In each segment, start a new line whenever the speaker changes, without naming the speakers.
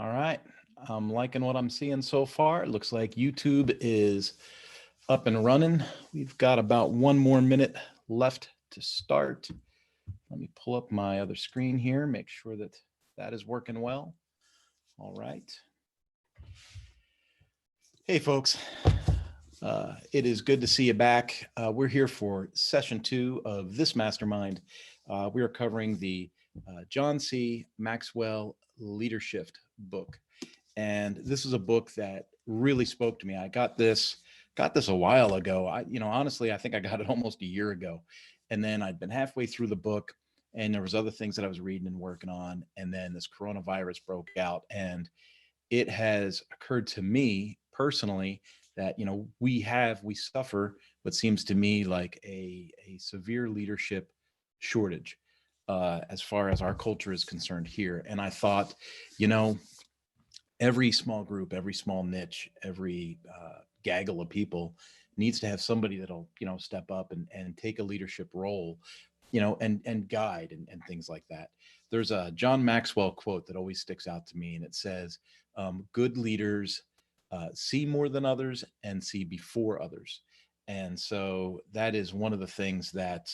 All right. I'm liking what I'm seeing so far. It looks like YouTube is up and running. We've got about 1 more minute left to start. Let me pull up my other screen here, make sure that that is working well. All right. Hey, folks. It is good to see you back. We're here for session 2 of this mastermind. We are covering the John C. Maxwell Leadershift book. And this is a book that really spoke to me. I got this a while ago. Honestly, I think I got it almost a year ago. And then I'd been halfway through the book and there was other things that I was reading and working on. And then this coronavirus broke out, and it has occurred to me personally that, we suffer what seems to me like a severe leadership shortage as far as our culture is concerned here. And I thought, you know, every small group, every small niche, every gaggle of people needs to have somebody that'll, step up and take a leadership role, and guide and things like that. There's a John Maxwell quote that always sticks out to me, and it says, good leaders see more than others and see before others. And so that is one of the things that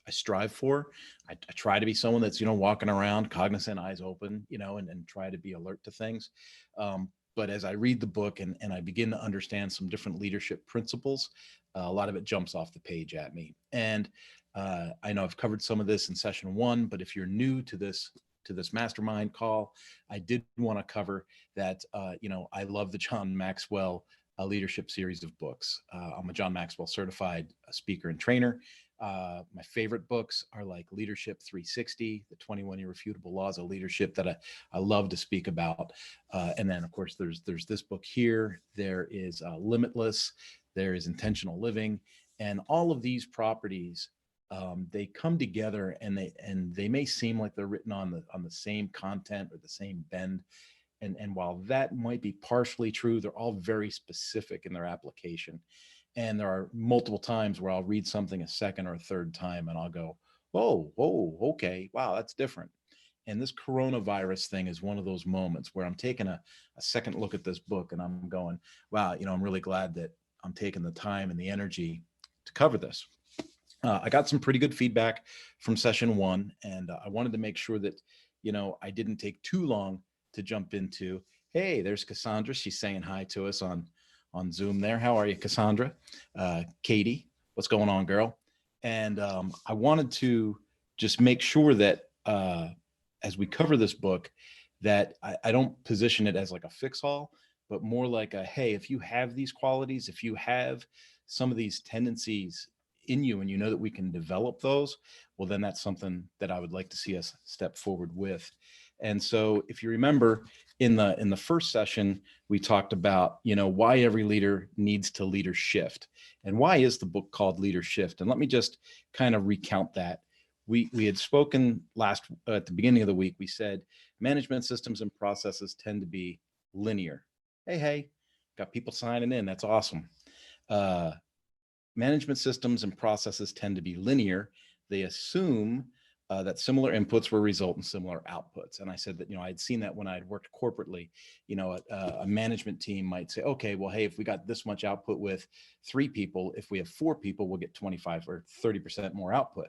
I strive for. I try to be someone that's, walking around cognizant, eyes open, and try to be alert to things. But as I read the book and I begin to understand some different leadership principles, a lot of it jumps off the page at me. And I know I've covered some of this in session 1, but if you're new to this mastermind call, I did want to cover that, I love the John Maxwell leadership series of books. I'm a John Maxwell certified speaker and trainer. My favorite books are like Leadership 360, the 21 Irrefutable Laws of Leadership that I love to speak about. And then, of course, there's this book here. There is Limitless. There is Intentional Living. And all of these properties, they come together, and they may seem like they're written on the same content or the same bend. And while that might be partially true, they're all very specific in their application. And there are multiple times where I'll read something a second or a third time and I'll go, oh, okay, wow, that's different. And this coronavirus thing is one of those moments where I'm taking a second look at this book and I'm going, wow, I'm really glad that I'm taking the time and the energy to cover this. I got some pretty good feedback from session 1, and I wanted to make sure that, I didn't take too long to jump into, hey, there's Cassandra. She's saying hi to us on Zoom there. How are you, Cassandra? Katie, what's going on, girl? And I wanted to just make sure that as we cover this book, that I don't position it as like a fix-all, but more like a, hey, if you have these qualities, if you have some of these tendencies in you and you know that we can develop those, well, then that's something that I would like to see us step forward with. And so if you remember in the first session, we talked about, why every leader needs to leader shift. And why is the book called Leadershift? And let me just kind of recount that. We had spoken at the beginning of the week, we said management systems and processes tend to be linear. Hey, got people signing in. That's awesome. Management systems and processes tend to be linear. They assume that similar inputs will result in similar outputs. And I said that, I'd seen that when I'd worked corporately, a management team might say, okay, well, hey, if we got this much output with 3 people, if we have 4 people, we'll get 25 or 30% more output,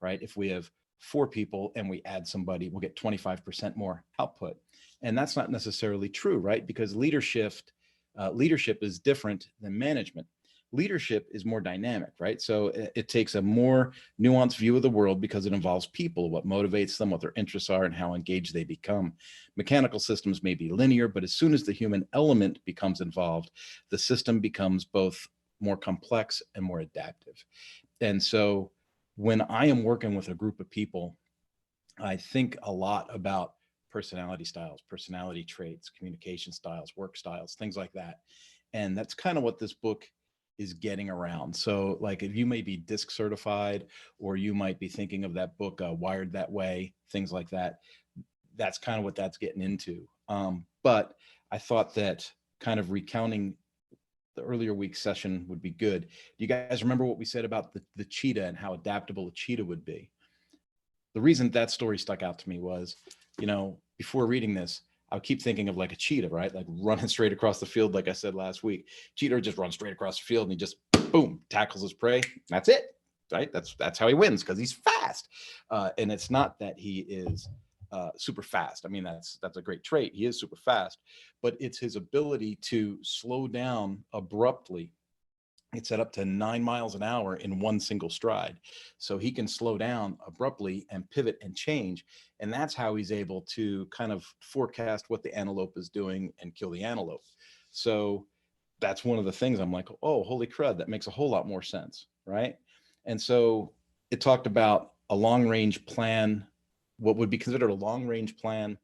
right? If we have 4 people and we add somebody, we'll get 25% more output. And that's not necessarily true, right? Because leadership is different than management. Leadership is more dynamic, right? So it takes a more nuanced view of the world because it involves people, what motivates them, what their interests are, and how engaged they become. Mechanical systems may be linear, but as soon as the human element becomes involved, the system becomes both more complex and more adaptive. And so when I am working with a group of people, I think a lot about personality styles, personality traits, communication styles, work styles, things like that. And that's kind of what this book is getting around. So like if you may be DISC certified, or you might be thinking of that book, Wired That Way, things like that. That's kind of what that's getting into. But I thought that kind of recounting the earlier week session would be good. Do you guys remember what we said about the cheetah and how adaptable a cheetah would be? The reason that story stuck out to me was, before reading this, I keep thinking of like a cheetah, right? Like running straight across the field. Like I said last week, cheetah just runs straight across the field and he just boom, tackles his prey. That's it, right? That's how he wins, because he's fast. And it's not that he is super fast. I mean, that's a great trait. He is super fast, but it's his ability to slow down abruptly. It's set up to 9 miles an hour in one single stride. So he can slow down abruptly and pivot and change. And that's how he's able to kind of forecast what the antelope is doing and kill the antelope. So that's one of the things I'm like, oh, holy crud, that makes a whole lot more sense, right? And so it talked about a long range plan, what would be considered a long range plan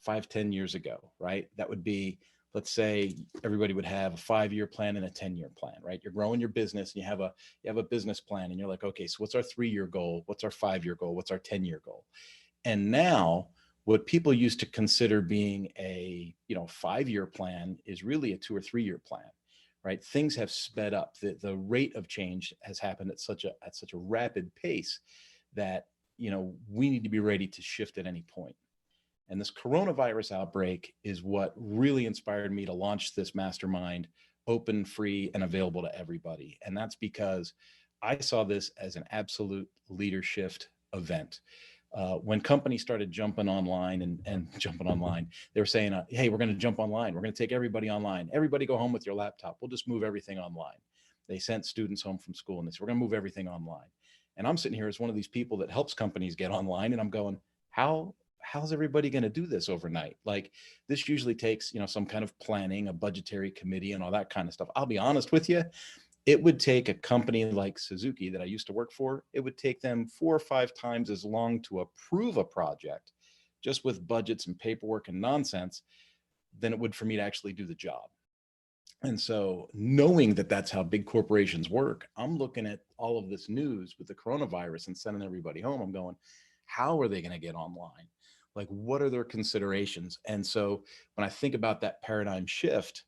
5-10 years ago, right? That would be, let's say everybody would have a 5-year plan and a 10-year plan, right? You're growing your business and you have a business plan and you're like, okay, so what's our 3-year goal? What's our 5-year goal? What's our 10-year goal? And now what people used to consider being a, 5-year plan is really a 2 or 3-year plan, right? Things have sped up. The rate of change has happened at such a rapid pace that, we need to be ready to shift at any point. And this coronavirus outbreak is what really inspired me to launch this mastermind, open, free, and available to everybody. And that's because I saw this as an absolute leadership event. When companies started jumping online and jumping online, they were saying, hey, we're going to jump online. We're going to take everybody online. Everybody go home with your laptop. We'll just move everything online. They sent students home from school and they said, we're going to move everything online. And I'm sitting here as one of these people that helps companies get online. And I'm going, how's everybody going to do this overnight? Like, this usually takes, some kind of planning, a budgetary committee and all that kind of stuff. I'll be honest with you. It would take a company like Suzuki that I used to work for, it would take them 4 or 5 times as long to approve a project just with budgets and paperwork and nonsense than it would for me to actually do the job. And so knowing that that's how big corporations work, I'm looking at all of this news with the coronavirus and sending everybody home. I'm going, how are they going to get online? Like, what are their considerations? And so when I think about that paradigm shift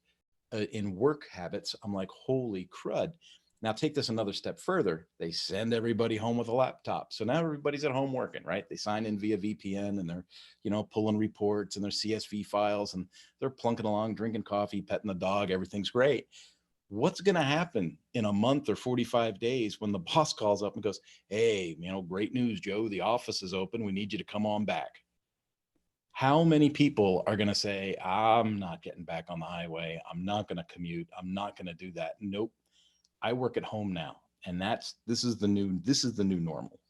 in work habits, I'm like, holy crud. Now take this another step further. They send everybody home with a laptop. So now everybody's at home working, right? They sign in via VPN and they're, pulling reports and their CSV files and they're plunking along, drinking coffee, petting the dog. Everything's great. What's going to happen in a month or 45 days when the boss calls up and goes, hey, great news, Joe, the office is open. We need you to come on back. How many people are going to say, I'm not getting back on the highway. I'm not going to commute. I'm not going to do that. Nope. I work at home now. And this is the new normal.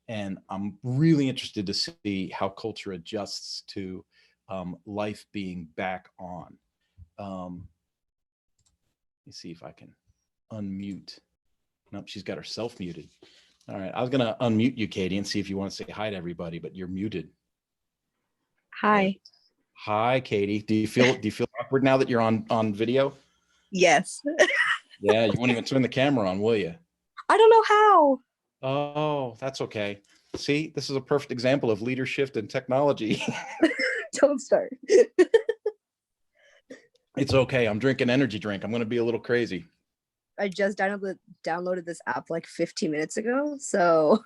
And I'm really interested to see how culture adjusts to life being back on. Let me see if I can unmute. Nope, she's got herself muted. All right. I was going to unmute you, Katie, and see if you want to say hi to everybody, but you're muted.
Hi.
Hi, Katie. Do you feel awkward now that you're on video?
Yes.
Yeah, you won't even turn the camera on, will you?
I don't know how.
Oh, that's okay. See, this is a perfect example of leadership and technology.
Don't start.
It's okay. I'm drinking energy drink. I'm going to be a little crazy.
I just downloaded this app like 15 minutes ago. So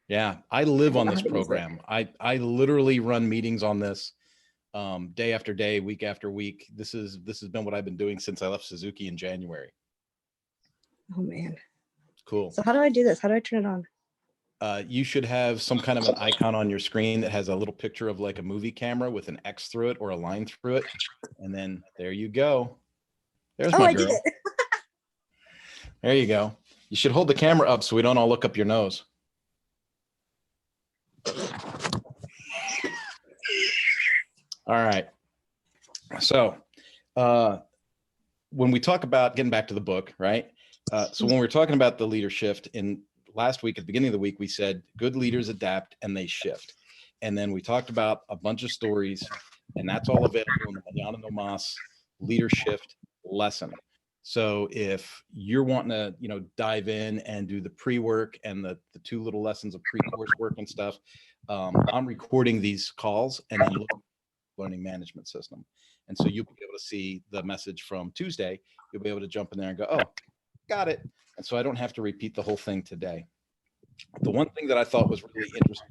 yeah, I live on this program. I literally run meetings on this day after day, week after week. This has been what I've been doing since I left Suzuki in January.
Oh man.
Cool.
So how do I do this? How do I turn it on?
You should have some kind of an icon on your screen that has a little picture of like a movie camera with an X through it or a line through it. And then there you go. There's my girl.
I did it.
There you go. You should hold the camera up so we don't all look up your nose. All right. So when we talk about getting back to the book, right? So when we're talking about the leadership in last week, at the beginning of the week, we said good leaders adapt and they shift. And then we talked about a bunch of stories, and that's all available in the Yana Nomas leadership lesson. So if you're wanting to, dive in and do the pre-work and the 2 little lessons of pre-course work and stuff, I'm recording these calls and then learning management system. And so you'll be able to see the message from Tuesday. You'll be able to jump in there and go, oh, got it. And so I don't have to repeat the whole thing today. The one thing that I thought was really interesting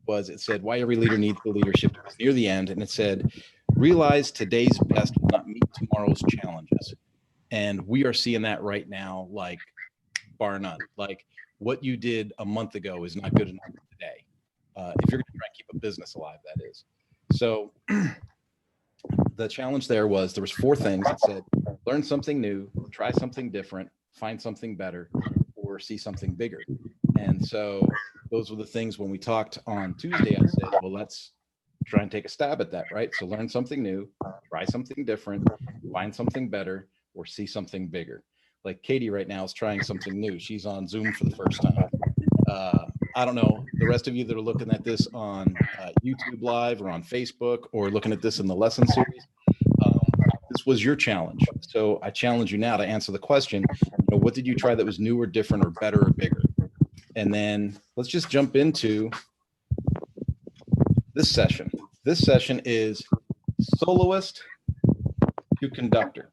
was it said why every leader needs the leadership near the end. And it said, Realize today's best will not meet tomorrow's challenges. And we are seeing that right now, like bar none. Like what you did a month ago is not good enough today. If you're going to try and keep a business alive, that is. So the challenge there was 4 things. It said, learn something new, try something different, find something better, or see something bigger. And so those were the things when we talked on Tuesday, I said, well, let's try and take a stab at that, right? So learn something new, try something different, find something better, or see something bigger. Like Katie right now is trying something new. She's on Zoom for the first time. I don't know, the rest of you that are looking at this on YouTube Live or on Facebook or looking at this in the lesson series, this was your challenge. So I challenge you now to answer the question, what did you try that was new or different or better or bigger? And then let's just jump into this session. This session is soloist to conductor.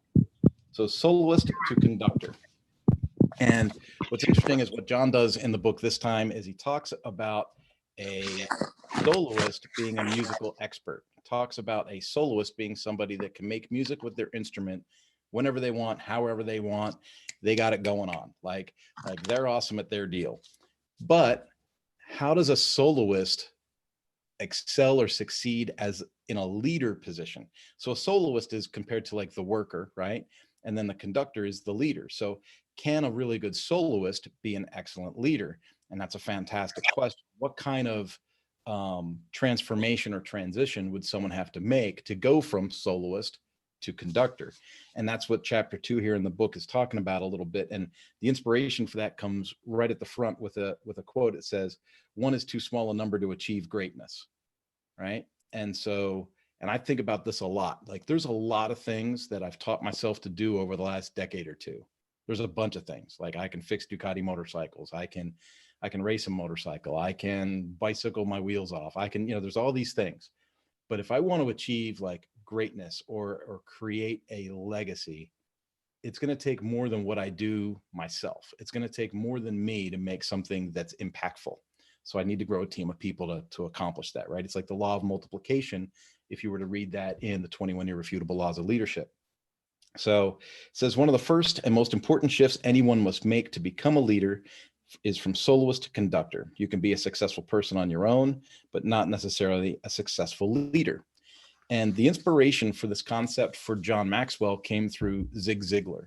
So soloist to conductor. And what's interesting is what John does in the book this time is he talks about a soloist being a musical expert, talks about a soloist being somebody that can make music with their instrument whenever they want, however they want. They got it going on. Like they're awesome at their deal. But how does a soloist excel or succeed as in a leader position? So a soloist is compared to like the worker, right? And then the conductor is the leader. So can a really good soloist be an excellent leader? And that's a fantastic question. What kind of transformation or transition would someone have to make to go from soloist to conductor? And that's what chapter 2 here in the book is talking about a little bit. And the inspiration for that comes right at the front with a quote. It says, "One is too small a number to achieve greatness." Right? And so, and I think about this a lot. Like there's a lot of things that I've taught myself to do over the last decade or two. There's a bunch of things. Like I can fix Ducati motorcycles. I can race a motorcycle. I can bicycle my wheels off. I can, there's all these things. But if I want to achieve like greatness or create a legacy, it's going to take more than what I do myself. It's going to take more than me to make something that's impactful. So I need to grow a team of people to accomplish that, right? It's like the law of multiplication, if you were to read that in the 21 Irrefutable Laws of Leadership. So it says, one of the first and most important shifts anyone must make to become a leader is from soloist to conductor. You can be a successful person on your own, but not necessarily a successful leader. And the inspiration for this concept for John Maxwell came through Zig Ziglar.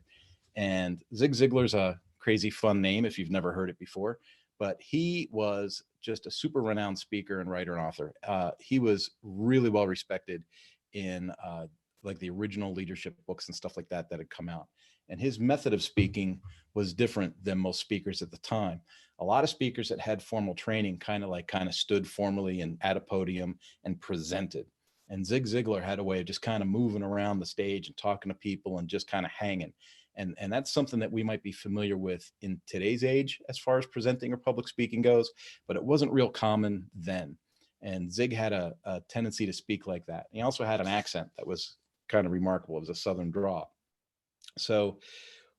And Zig Ziglar's a crazy fun name if you've never heard it before, but he was just a super renowned speaker and writer and author. He was really well respected in like the original leadership books and stuff like that had come out. And his method of speaking was different than most speakers at the time. A lot of speakers that had formal training kind of stood formally and at a podium and presented. And Zig Ziglar had a way of just kind of moving around the stage and talking to people and just kind of hanging. And that's something that we might be familiar with in today's age as far as presenting or public speaking goes, but it wasn't real common then. And Zig had a tendency to speak like that. He also had an accent that was kind of remarkable. It was a Southern drawl. So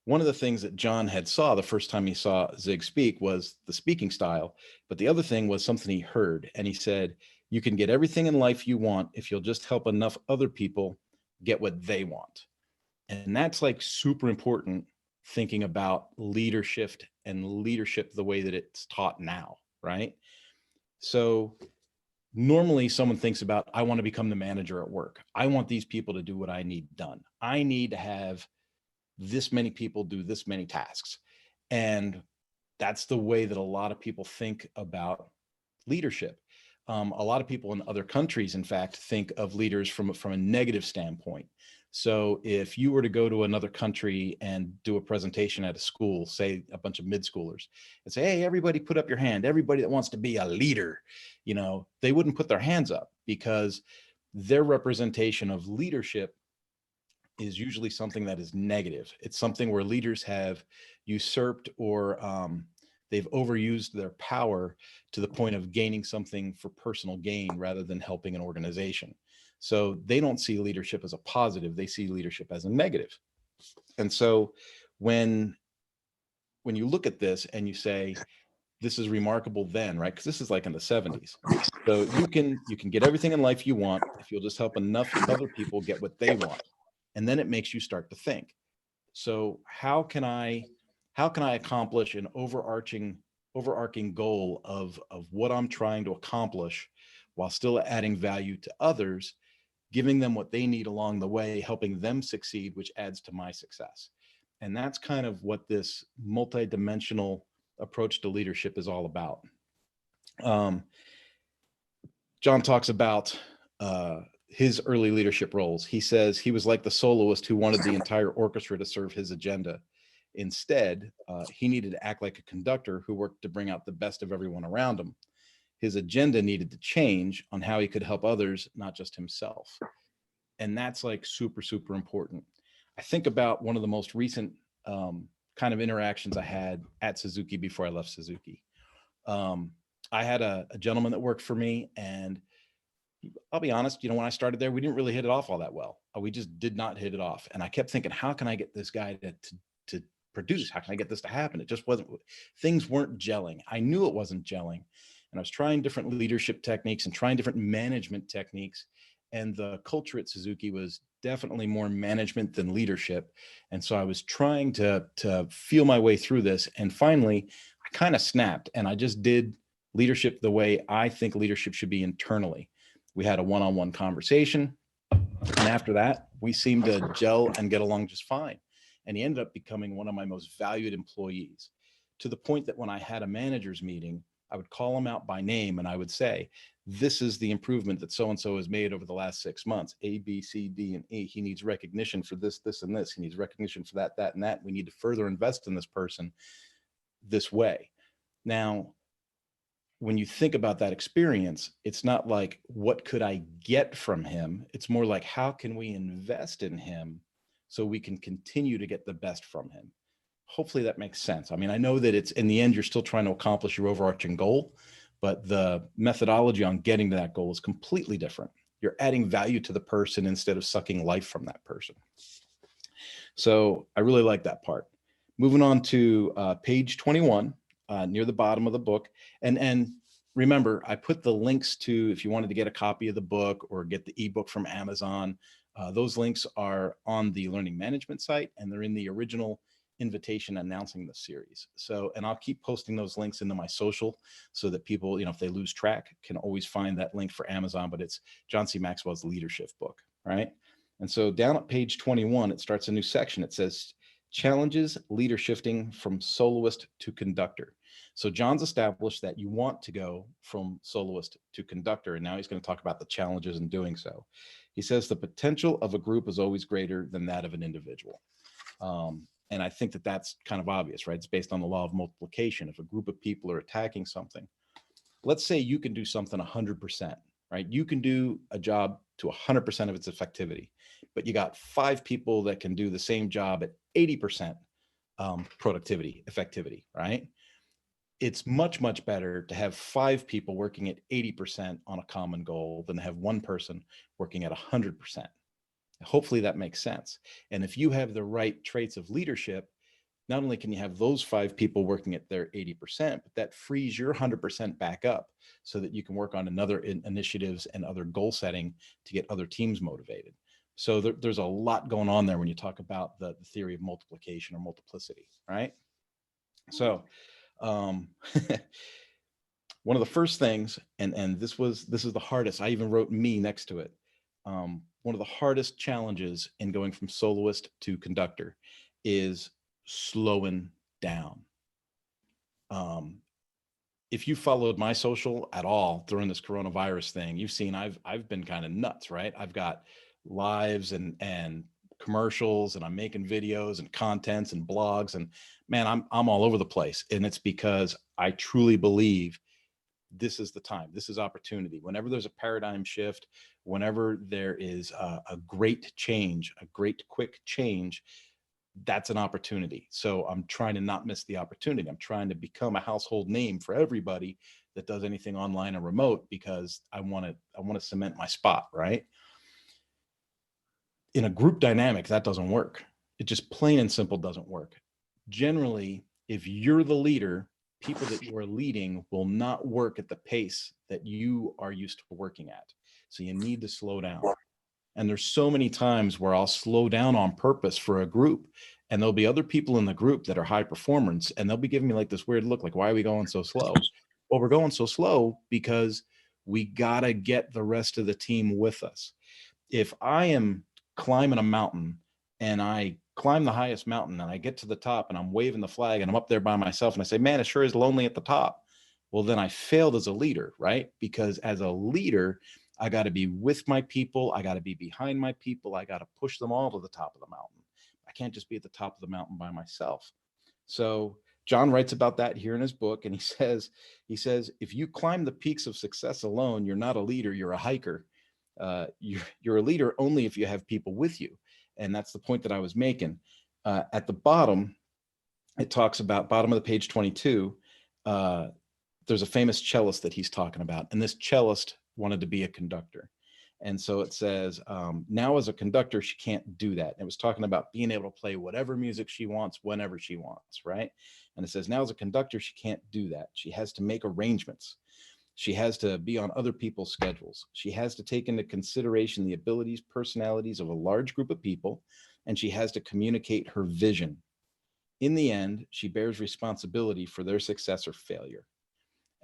one of the things that John had saw the first time he saw Zig speak was the speaking style. But the other thing was something he heard. And he said, you can get everything in life you want if you'll just help enough other people get what they want. And that's like super important thinking about leadership and leadership the way that it's taught now, right? So normally someone thinks about, I want to become the manager at work. I want these people to do what I need done. I need to have this many people do this many tasks. And that's the way that a lot of people think about leadership. A lot of people in other countries, in fact, think of leaders from a negative standpoint. So if you were to go to another country and do a presentation at a school, say a bunch of mid-schoolers, and say, hey, everybody put up your hand, everybody that wants to be a leader, they wouldn't put their hands up because their representation of leadership is usually something that is negative. It's something where leaders have usurped or they've overused their power to the point of gaining something for personal gain rather than helping an organization. So they don't see leadership as a positive, they see leadership as a negative. And so when you look at this and you say, this is remarkable then, right? Because this is like in the 70s. So you can get everything in life you want if you'll just help enough other people get what they want. And then it makes you start to think. So how can I accomplish an overarching goal of what I'm trying to accomplish while still adding value to others, giving them what they need along the way, helping them succeed, which adds to my success. And that's kind of what this multidimensional approach to leadership is all about. John talks about his early leadership roles. He says he was like the soloist who wanted the entire orchestra to serve his agenda. Instead, he needed to act like a conductor who worked to bring out the best of everyone around him. His agenda needed to change on how he could help others, not just himself. And that's like super, super important. I think about one of the most recent kind of interactions I had at Suzuki before I left Suzuki. I had a gentleman that worked for me, and I'll be honest, when I started there, we didn't really hit it off all that well. We just did not hit it off. And I kept thinking, how can I get this guy to produce? How can I get this to happen? It just wasn't, things weren't gelling. I knew it wasn't gelling. And I was trying different leadership techniques and trying different management techniques. And the culture at Suzuki was definitely more management than leadership. And so I was trying to feel my way through this. And finally, I kind of snapped, and I just did leadership the way I think leadership should be internally. We had a one-on-one conversation, and after that, we seemed to gel and get along just fine. And he ended up becoming one of my most valued employees, to the point that when I had a manager's meeting, I would call him out by name and I would say, this is the improvement that so-and-so has made over the last 6 months, A, B, C, D, and E. He needs recognition for this, this, and this. He needs recognition for that, that, and that. We need to further invest in this person this way. Now, when you think about that experience, it's not like, what could I get from him? It's more like, how can we invest in him so we can continue to get the best from him? Hopefully that makes sense. I mean, I know that it's, in the end, you're still trying to accomplish your overarching goal, but the methodology on getting to that goal is completely different. You're adding value to the person instead of sucking life from that person. So I really like that part. Moving on to page 21, near the bottom of the book. And remember, I put the links to, if you wanted to get a copy of the book or get the ebook from Amazon, those links are on the Learning Management site, and they're in the original invitation announcing the series. So, and I'll keep posting those links into my social so that people, if they lose track, can always find that link for Amazon, but it's John C. Maxwell's Leadership book, right? And so down at page 21, it starts a new section. It says, Challenges Leader Shifting from Soloist to Conductor. So John's established that you want to go from soloist to conductor, and now he's going to talk about the challenges in doing so. He says the potential of a group is always greater than that of an individual. And I think that that's kind of obvious, right? It's based on the law of multiplication. If a group of people are attacking something, let's say you can do something 100%, right? You can do a job to 100% of its effectivity, but you got 5 people that can do the same job at 80% productivity, effectivity, right? It's much, much better to have 5 people working at 80% on a common goal than to have 1 person working at 100%. Hopefully that makes sense. And if you have the right traits of leadership, not only can you have those 5 people working at their 80%, but that frees your 100% back up so that you can work on another initiatives and other goal setting to get other teams motivated. So there's a lot going on there when you talk about the theory of multiplication or multiplicity, right? So one of the first things, and this is the hardest, I even wrote me next to it. One of the hardest challenges in going from soloist to conductor is slowing down. If you followed my social at all during this coronavirus thing, you've seen I've been kind of nuts, right? I've got lives and commercials, and I'm making videos and contents and blogs, and man, I'm all over the place. And it's because I truly believe this is the time, this is opportunity. Whenever there's a paradigm shift, whenever there is a great change, a great quick change, that's an opportunity. So I'm trying to not miss the opportunity. I'm trying to become a household name for everybody that does anything online or remote, because I want to cement my spot, right? In a group dynamic, that doesn't work. It just plain and simple doesn't work. Generally, if you're the leader, people that you are leading will not work at the pace that you are used to working at. So you need to slow down. And there's so many times where I'll slow down on purpose for a group, and there'll be other people in the group that are high performers, and they'll be giving me like this weird look, like, why are we going so slow? Well, we're going so slow because we gotta get the rest of the team with us. If I am climbing a mountain and I climb the highest mountain and I get to the top and I'm waving the flag and I'm up there by myself and I say, man, it sure is lonely at the top. Well, then I failed as a leader, right? Because as a leader, I got to be with my people. I got to be behind my people. I got to push them all to the top of the mountain. I can't just be at the top of the mountain by myself. So John writes about that here in his book. And he says, if you climb the peaks of success alone, you're not a leader, you're a hiker. You're a leader only if you have people with you. And that's the point that I was making. At the bottom, it talks about, bottom of the page 22, there's a famous cellist that he's talking about. And this cellist wanted to be a conductor. And so it says, now as a conductor, she can't do that. It was talking about being able to play whatever music she wants, whenever she wants, right? And it says, now as a conductor, she can't do that. She has to make arrangements. She has to be on other people's schedules. She has to take into consideration the abilities, personalities of a large group of people, and she has to communicate her vision. In the end, she bears responsibility for their success or failure.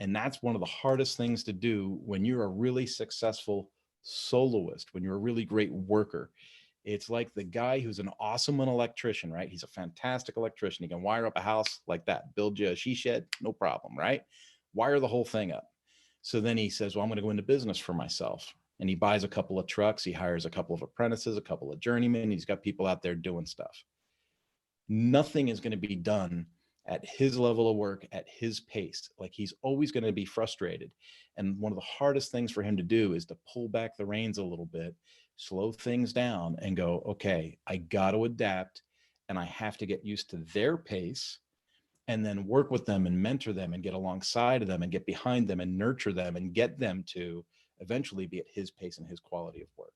And that's one of the hardest things to do when you're a really successful soloist, when you're a really great worker. It's like the guy who's an awesome electrician, right? He's a fantastic electrician. He can wire up a house like that, build you a she shed, no problem, right? Wire the whole thing up. So then he says, well, I'm going to go into business for myself. And he buys a couple of trucks. He hires a couple of apprentices, a couple of journeymen. He's got people out there doing stuff. Nothing is going to be done at his level of work, at his pace. Like, he's always going to be frustrated. And one of the hardest things for him to do is to pull back the reins a little bit, slow things down and go, okay, I got to adapt and I have to get used to their pace, and then work with them and mentor them and get alongside of them and get behind them and nurture them and get them to eventually be at his pace and his quality of work.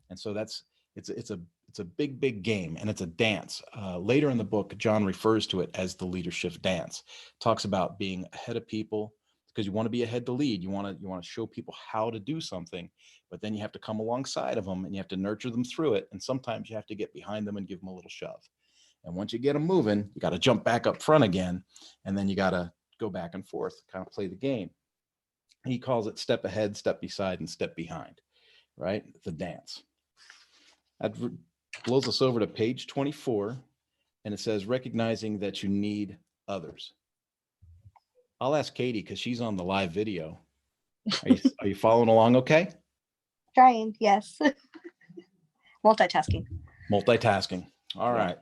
And so it's a big game, and it's a dance. Later in the book, John refers to it as the leadership dance. Talks about being ahead of people, because you want to be ahead to lead. You want to show people how to do something, but then you have to come alongside of them and you have to nurture them through it. And sometimes you have to get behind them and give them a little shove. And once you get them moving, you got to jump back up front again, and then you got to go back and forth, kind of play the game. He calls it step ahead, step beside, and step behind, right? The dance. That blows us over to page 24, and it says, recognizing that you need others. I'll ask Katie because she's on the live video. Are you following along okay?
Trying, yes. Multitasking.
All right.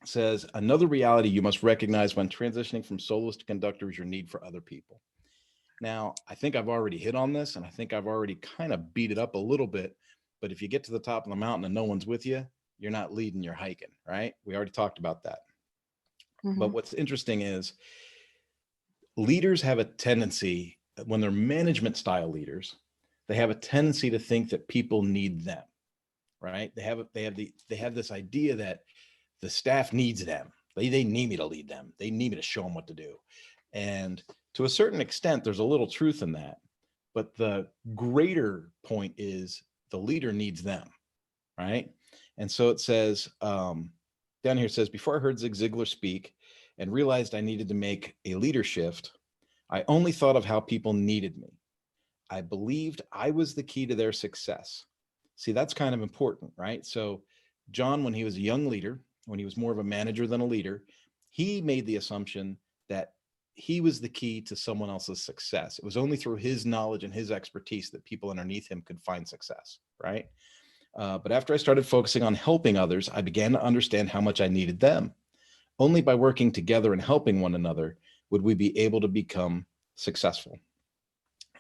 It says, another reality you must recognize when transitioning from soloist to conductor is your need for other people. Now, I think I've already hit on this, and I think I've already kind of beat it up a little bit. But if you get to the top of the mountain and no one's with you, you're not leading, you're hiking, right? We already talked about that. Mm-hmm. But what's interesting is leaders have a tendency, when they're management style leaders, they have a tendency to think that people need them, right? They have this idea that the staff needs them. They need me to lead them. They need me to show them what to do. And to a certain extent, there's a little truth in that. But the greater point is the leader needs them, right? And so it says, down here it says, before I heard Zig Ziglar speak and realized I needed to make a leader shift, I only thought of how people needed me. I believed I was the key to their success. See, that's kind of important, right? So John, when he was a young leader, when he was more of a manager than a leader, he made the assumption that he was the key to someone else's success. It was only through his knowledge and his expertise that people underneath him could find success, right? But after I started focusing on helping others, I began to understand how much I needed them. Only by working together and helping one another would we be able to become successful.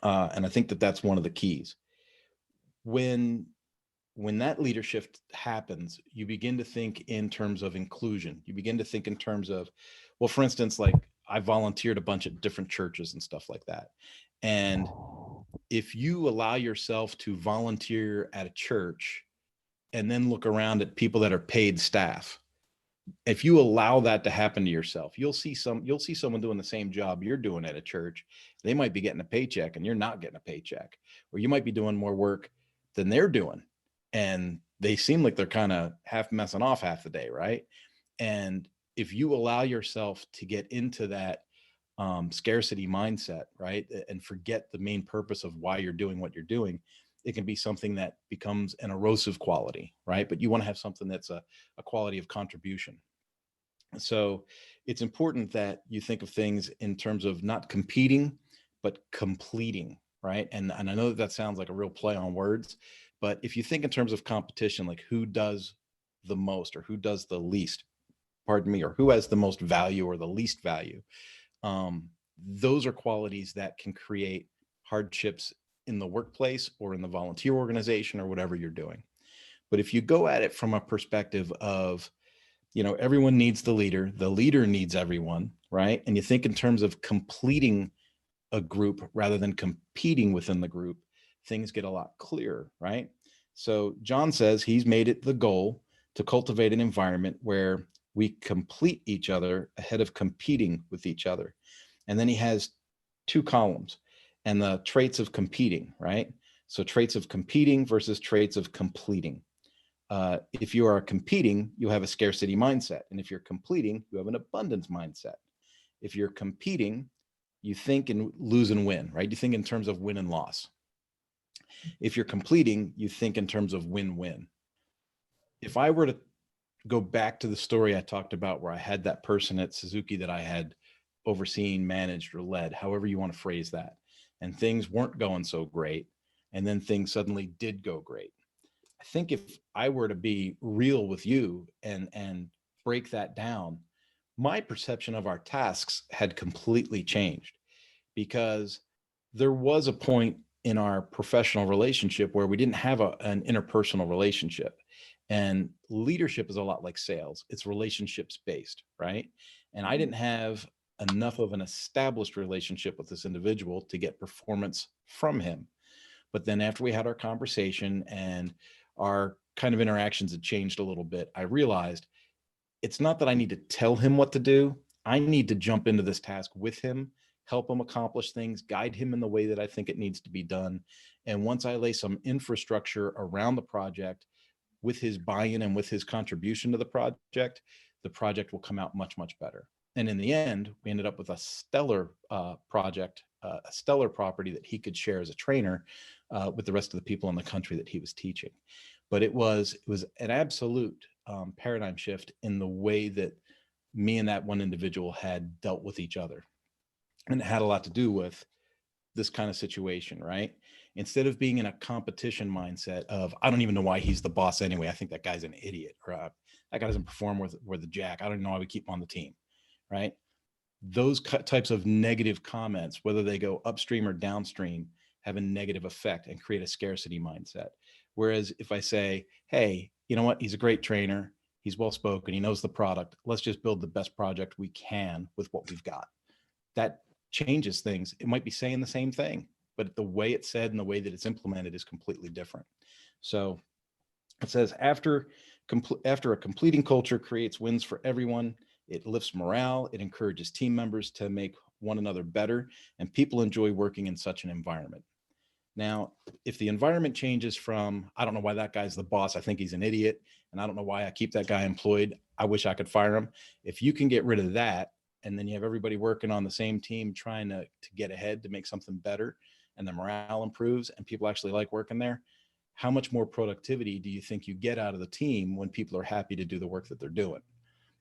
And I think that that's one of the keys. When that leadership happens, you begin to think in terms of inclusion. You begin to think in terms of, well, for instance, like I volunteered a bunch of different churches and stuff like that. And if you allow yourself to volunteer at a church and then look around at people that are paid staff, if you allow that to happen to yourself, you'll see someone doing the same job you're doing at a church. They might be getting a paycheck and you're not getting a paycheck, or you might be doing more work than they're doing. And they seem like they're kind of half messing off half the day, right? And if you allow yourself to get into that scarcity mindset, right, and forget the main purpose of why you're doing what you're doing, it can be something that becomes an erosive quality, right? But you want to have something that's a quality of contribution. So it's important that you think of things in terms of not competing, but completing, right? And I know that that sounds like a real play on words, but if you think in terms of competition, like who does the most or who does the least, pardon me, or who has the most value or the least value, um, those are qualities that can create hardships in the workplace or in the volunteer organization or whatever you're doing. But if you go at it from a perspective of, everyone needs the leader needs everyone, right? And you think in terms of completing a group rather than competing within the group, things get a lot clearer, right? So John says he's made it the goal to cultivate an environment where we complete each other ahead of competing with each other. And then he has two columns and the traits of competing, right? So traits of competing versus traits of completing. If you are competing, you have a scarcity mindset. And if you're completing, you have an abundance mindset. If you're competing, you think in lose and win, right? You think in terms of win and loss. If you're completing, you think in terms of win-win. If I were to go back to the story I talked about where I had that person at Suzuki that I had overseen, managed, or led, however you want to phrase that, and things weren't going so great, and then things suddenly did go great. I think if I were to be real with you and break that down, my perception of our tasks had completely changed, because there was a point in our professional relationship where we didn't have an interpersonal relationship. And leadership is a lot like sales. It's relationships based, right? And I didn't have enough of an established relationship with this individual to get performance from him. But then after we had our conversation and our kind of interactions had changed a little bit, I realized it's not that I need to tell him what to do. I need to jump into this task with him, help him accomplish things, guide him in the way that I think it needs to be done. And once I lay some infrastructure around the project with his buy-in and with his contribution to the project will come out much, much better. And in the end, we ended up with a stellar project, a stellar property that he could share as a trainer with the rest of the people in the country that he was teaching. But it was an absolute paradigm shift in the way that me and that one individual had dealt with each other. And it had a lot to do with this kind of situation, right? Instead of being in a competition mindset of, I don't even know why he's the boss anyway. I think that guy's an idiot, or that guy doesn't perform worth the jack. I don't know why we keep him on the team, right? Those types of negative comments, whether they go upstream or downstream, have a negative effect and create a scarcity mindset. Whereas if I say, hey, you know what? He's a great trainer. He's well-spoken. He knows the product. Let's just build the best project we can with what we've got. That changes things. It might be saying the same thing, but the way it's said and the way that it's implemented is completely different. So it says, after a completing culture creates wins for everyone, it lifts morale, it encourages team members to make one another better, and people enjoy working in such an environment. Now, if the environment changes from, I don't know why that guy's the boss, I think he's an idiot, and I don't know why I keep that guy employed, I wish I could fire him. If you can get rid of that, and then you have everybody working on the same team trying to get ahead to make something better, and the morale improves and people actually like working there, how much more productivity do you think you get out of the team when people are happy to do the work that they're doing,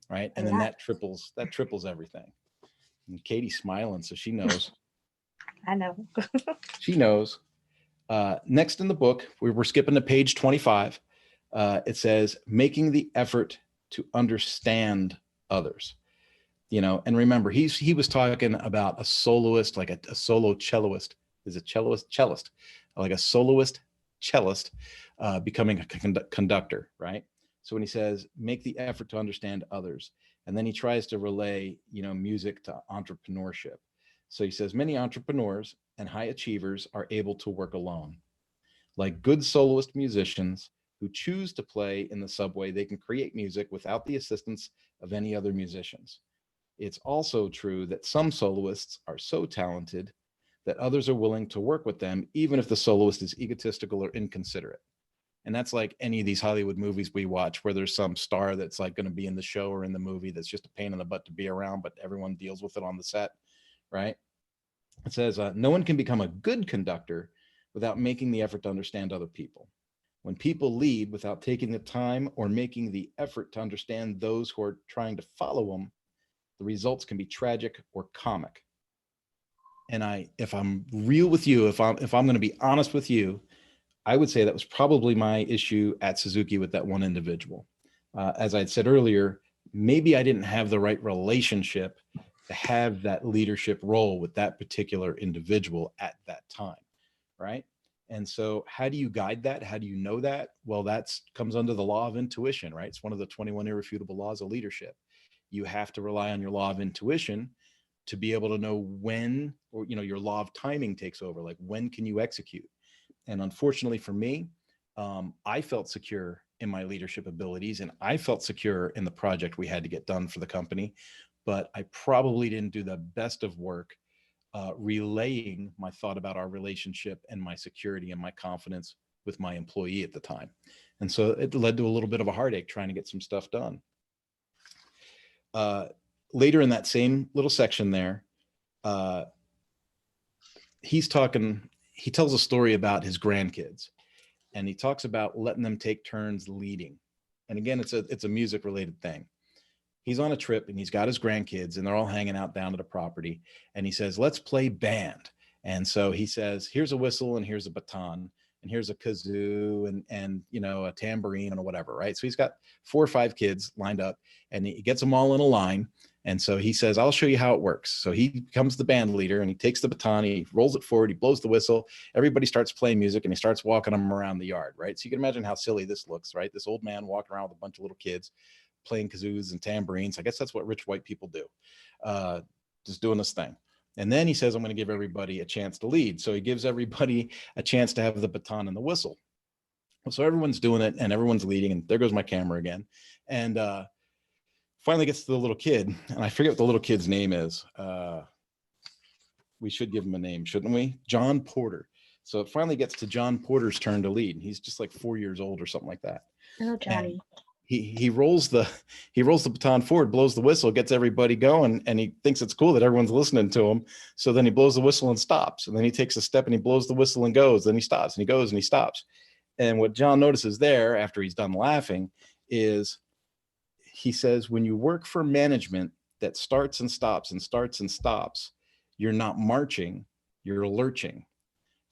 right? And then that triples everything. And Katie's smiling, so she knows.
I know.
She knows. Next in the book, we're skipping to page 25. It says, making the effort to understand others. And remember, he was talking about a soloist, like a solo celloist. Is it cellist, like a soloist cellist becoming a conductor, right? So when he says, make the effort to understand others, and then he tries to relay, music to entrepreneurship. So he says, many entrepreneurs and high achievers are able to work alone. Like good soloist musicians, who choose to play in the subway, they can create music without the assistance of any other musicians. It's also true that some soloists are so talented that others are willing to work with them, even if the soloist is egotistical or inconsiderate. And that's like any of these Hollywood movies we watch where there's some star that's like going to be in the show or in the movie that's just a pain in the butt to be around, but everyone deals with it on the set, right? It says, no one can become a good conductor without making the effort to understand other people. When people lead without taking the time or making the effort to understand those who are trying to follow them, the results can be tragic or comic. And if I'm real with you, if I'm going to be honest with you, I would say that was probably my issue at Suzuki with that one individual. As I had said earlier, maybe I didn't have the right relationship to have that leadership role with that particular individual at that time, right? And so how do you guide that? How do you know that? Well, that comes under the law of intuition, right? It's one of the 21 irrefutable laws of leadership. You have to rely on your law of intuition to be able to know when, or, your law of timing takes over, like when can you execute? And unfortunately for me, I felt secure in my leadership abilities and I felt secure in the project we had to get done for the company, but I probably didn't do the best of work relaying my thought about our relationship and my security and my confidence with my employee at the time. And so it led to a little bit of a heartache trying to get some stuff done. Later in that same little section there, he tells a story about his grandkids, and he talks about letting them take turns leading. And again, it's a music related thing. He's on a trip and he's got his grandkids and they're all hanging out down at a property. And he says, let's play band. And so he says, here's a whistle and here's a baton and here's a kazoo and a tambourine and whatever, right? So he's got 4 or 5 kids lined up and he gets them all in a line. And so he says, I'll show you how it works. So he becomes the band leader and he takes the baton, he rolls it forward, he blows the whistle, everybody starts playing music and he starts walking them around the yard, right? So you can imagine how silly this looks, right? This old man walking around with a bunch of little kids playing kazoos and tambourines. I guess that's what rich white people do, just doing this thing. And then he says, I'm going to give everybody a chance to lead. So he gives everybody a chance to have the baton and the whistle. So everyone's doing it and everyone's leading. And there goes my camera again. And finally gets to the little kid. And I forget what the little kid's name is. We should give him a name, shouldn't we? John Porter. So it finally gets to John Porter's turn to lead. He's just like 4 years old or something like that.
Oh, Johnny.
And he rolls the baton forward, blows the whistle, gets everybody going, and he thinks it's cool that everyone's listening to him. So then he blows the whistle and stops. And then he takes a step and he blows the whistle and goes. Then he stops and he goes and he stops. And what John notices there after he's done laughing is he says, when you work for management that starts and stops and starts and stops, you're not marching, you're lurching.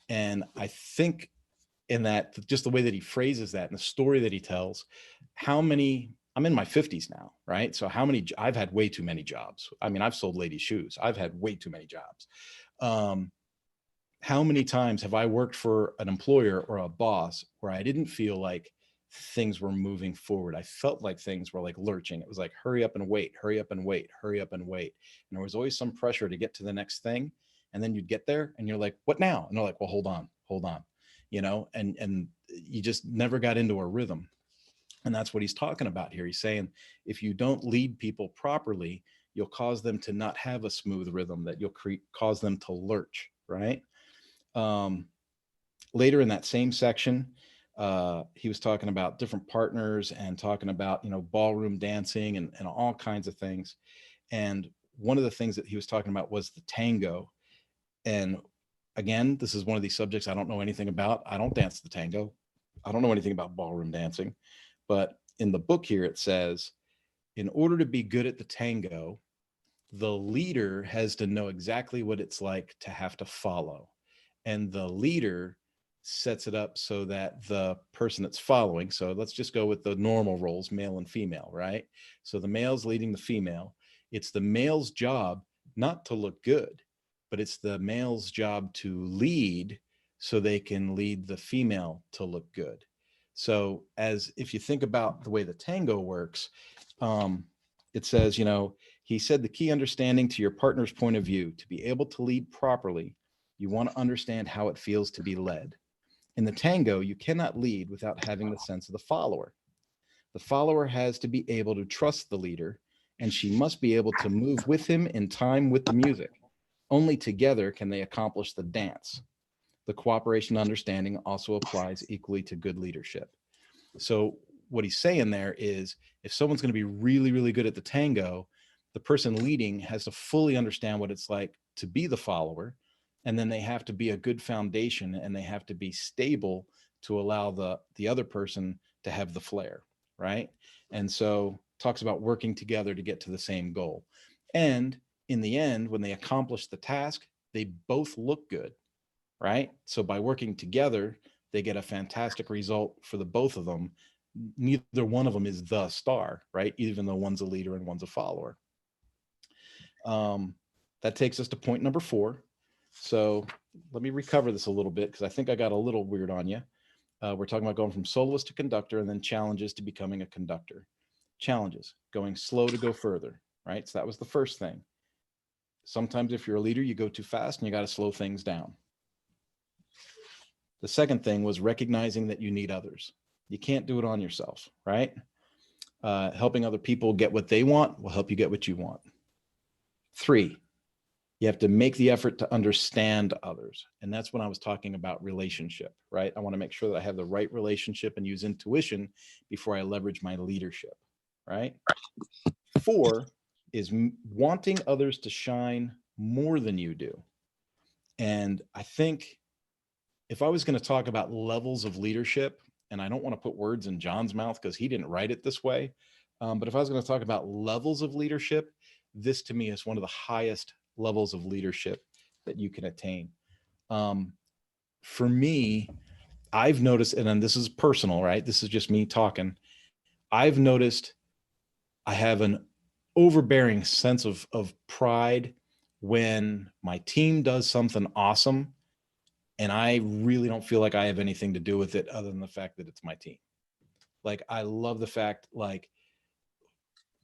And I think in that, just the way that he phrases that and the story that he tells, I'm in my 50s now, right? So I've had way too many jobs. I mean, I've sold ladies' shoes. I've had way too many jobs. How many times have I worked for an employer or a boss where I didn't feel like things were moving forward? I felt like things were like lurching. It was like, hurry up and wait, hurry up and wait, hurry up and wait. And there was always some pressure to get to the next thing. And then you'd get there and you're like, what now? And they're like, well, hold on, and you just never got into a rhythm. And that's what he's talking about here. He's saying, if you don't lead people properly, you'll cause them to not have a smooth rhythm, that you'll cause them to lurch, right? Later in that same section, he was talking about different partners and talking about, ballroom dancing and all kinds of things. And one of the things that he was talking about was the tango. And again, this is one of these subjects I don't know anything about. I don't dance the tango. I don't know anything about ballroom dancing. But in the book here, it says, in order to be good at the tango, the leader has to know exactly what it's like to have to follow. And the leader sets it up so that the person that's following, so let's just go with the normal roles, male and female, right? So the male's leading the female. It's the male's job not to look good, but it's the male's job to lead so they can lead the female to look good. So if you think about the way the tango works, it says, he said, the key understanding to your partner's point of view, to be able to lead properly, you want to understand how it feels to be led. In the tango, you cannot lead without having the sense of the follower. The follower has to be able to trust the leader, and she must be able to move with him in time with the music. Only together can they accomplish the dance. The cooperation and understanding also applies equally to good leadership. So what he's saying there is, if someone's going to be really, really good at the tango, the person leading has to fully understand what it's like to be the follower. And then they have to be a good foundation, and they have to be stable to allow the other person to have the flair, right? And so talks about working together to get to the same goal. And in the end, when they accomplish the task, they both look good, right? So by working together, they get a fantastic result for the both of them. Neither one of them is the star, right? Even though one's a leader and one's a follower. That takes us to point number 4. So let me recover this a little bit, because I think I got a little weird on you. We're talking about going from soloist to conductor, and then challenges to becoming a conductor. Challenges, going slow to go further, right? So that was the first thing. Sometimes if you're a leader, you go too fast and you got to slow things down. The second thing was recognizing that you need others. You can't do it on yourself, right? Helping other people get what they want will help you get what you want. 3, you have to make the effort to understand others. And that's when I was talking about relationship, right? I want to make sure that I have the right relationship and use intuition before I leverage my leadership, right? 4 is wanting others to shine more than you do. And I think if I was going to talk about levels of leadership, and I don't want to put words in John's mouth because he didn't write it this way, but if I was going to talk about levels of leadership, this to me is one of the highest levels of leadership that you can attain. For me, I've noticed, and then this is personal, right? This is just me talking. I've noticed I have an overbearing sense of pride when my team does something awesome, and I really don't feel like I have anything to do with it other than the fact that it's my team. Like, I love the fact, like,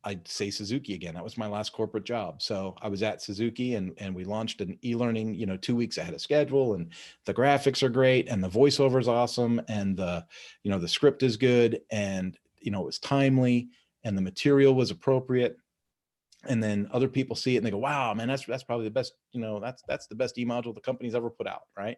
I'd say Suzuki again. That was my last corporate job. So I was at Suzuki, and we launched an e-learning, 2 weeks ahead of schedule, and the graphics are great, and the voiceover is awesome, and the script is good, and, it was timely, and the material was appropriate. And then other people see it and they go, wow, man, that's probably the best, that's the best e-module the company's ever put out, right?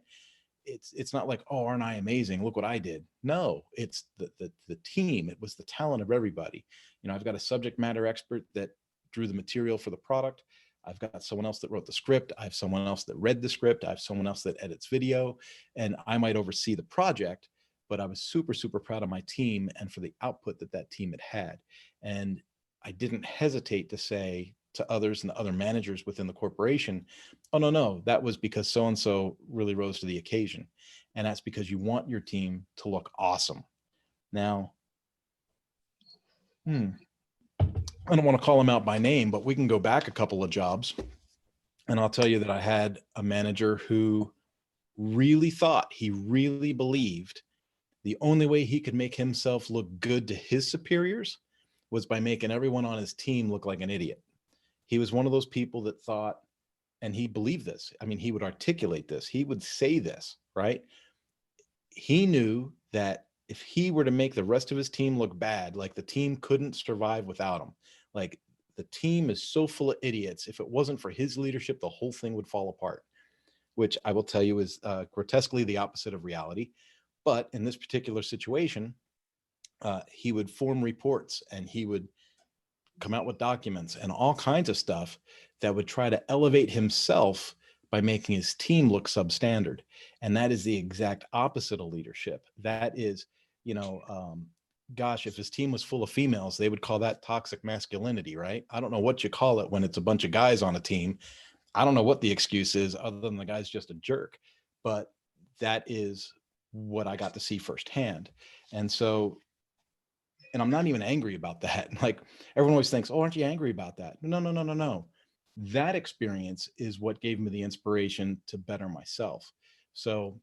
It's not like, oh, aren't I amazing? Look what I did. No, it's the team. It was the talent of everybody. I've got a subject matter expert that drew the material for the product. I've got someone else that wrote the script. I have someone else that read the script. I have someone else that edits video, and I might oversee the project, but I was super, super proud of my team and for the output that team had. And I didn't hesitate to say to others and the other managers within the corporation, oh, no, that was because so-and-so really rose to the occasion. And that's because you want your team to look awesome. Now, I don't want to call him out by name, but we can go back a couple of jobs, and I'll tell you that I had a manager who really believed the only way he could make himself look good to his superiors was by making everyone on his team look like an idiot. He was one of those people that thought, and he believed this. I mean, he would articulate this. He would say this, right? He knew that if he were to make the rest of his team look bad, like, the team couldn't survive without him. Like, the team is so full of idiots. If it wasn't for his leadership, the whole thing would fall apart, which I will tell you is grotesquely the opposite of reality. But in this particular situation, he would form reports, and he would come out with documents and all kinds of stuff that would try to elevate himself by making his team look substandard. And that is the exact opposite of leadership. That is, gosh, if his team was full of females, they would call that toxic masculinity, right? I don't know what you call it when it's a bunch of guys on a team. I don't know what the excuse is other than the guy's just a jerk, but that is what I got to see firsthand. And so, and I'm not even angry about that. Like, everyone always thinks, oh, aren't you angry about that? No. That experience is what gave me the inspiration to better myself. So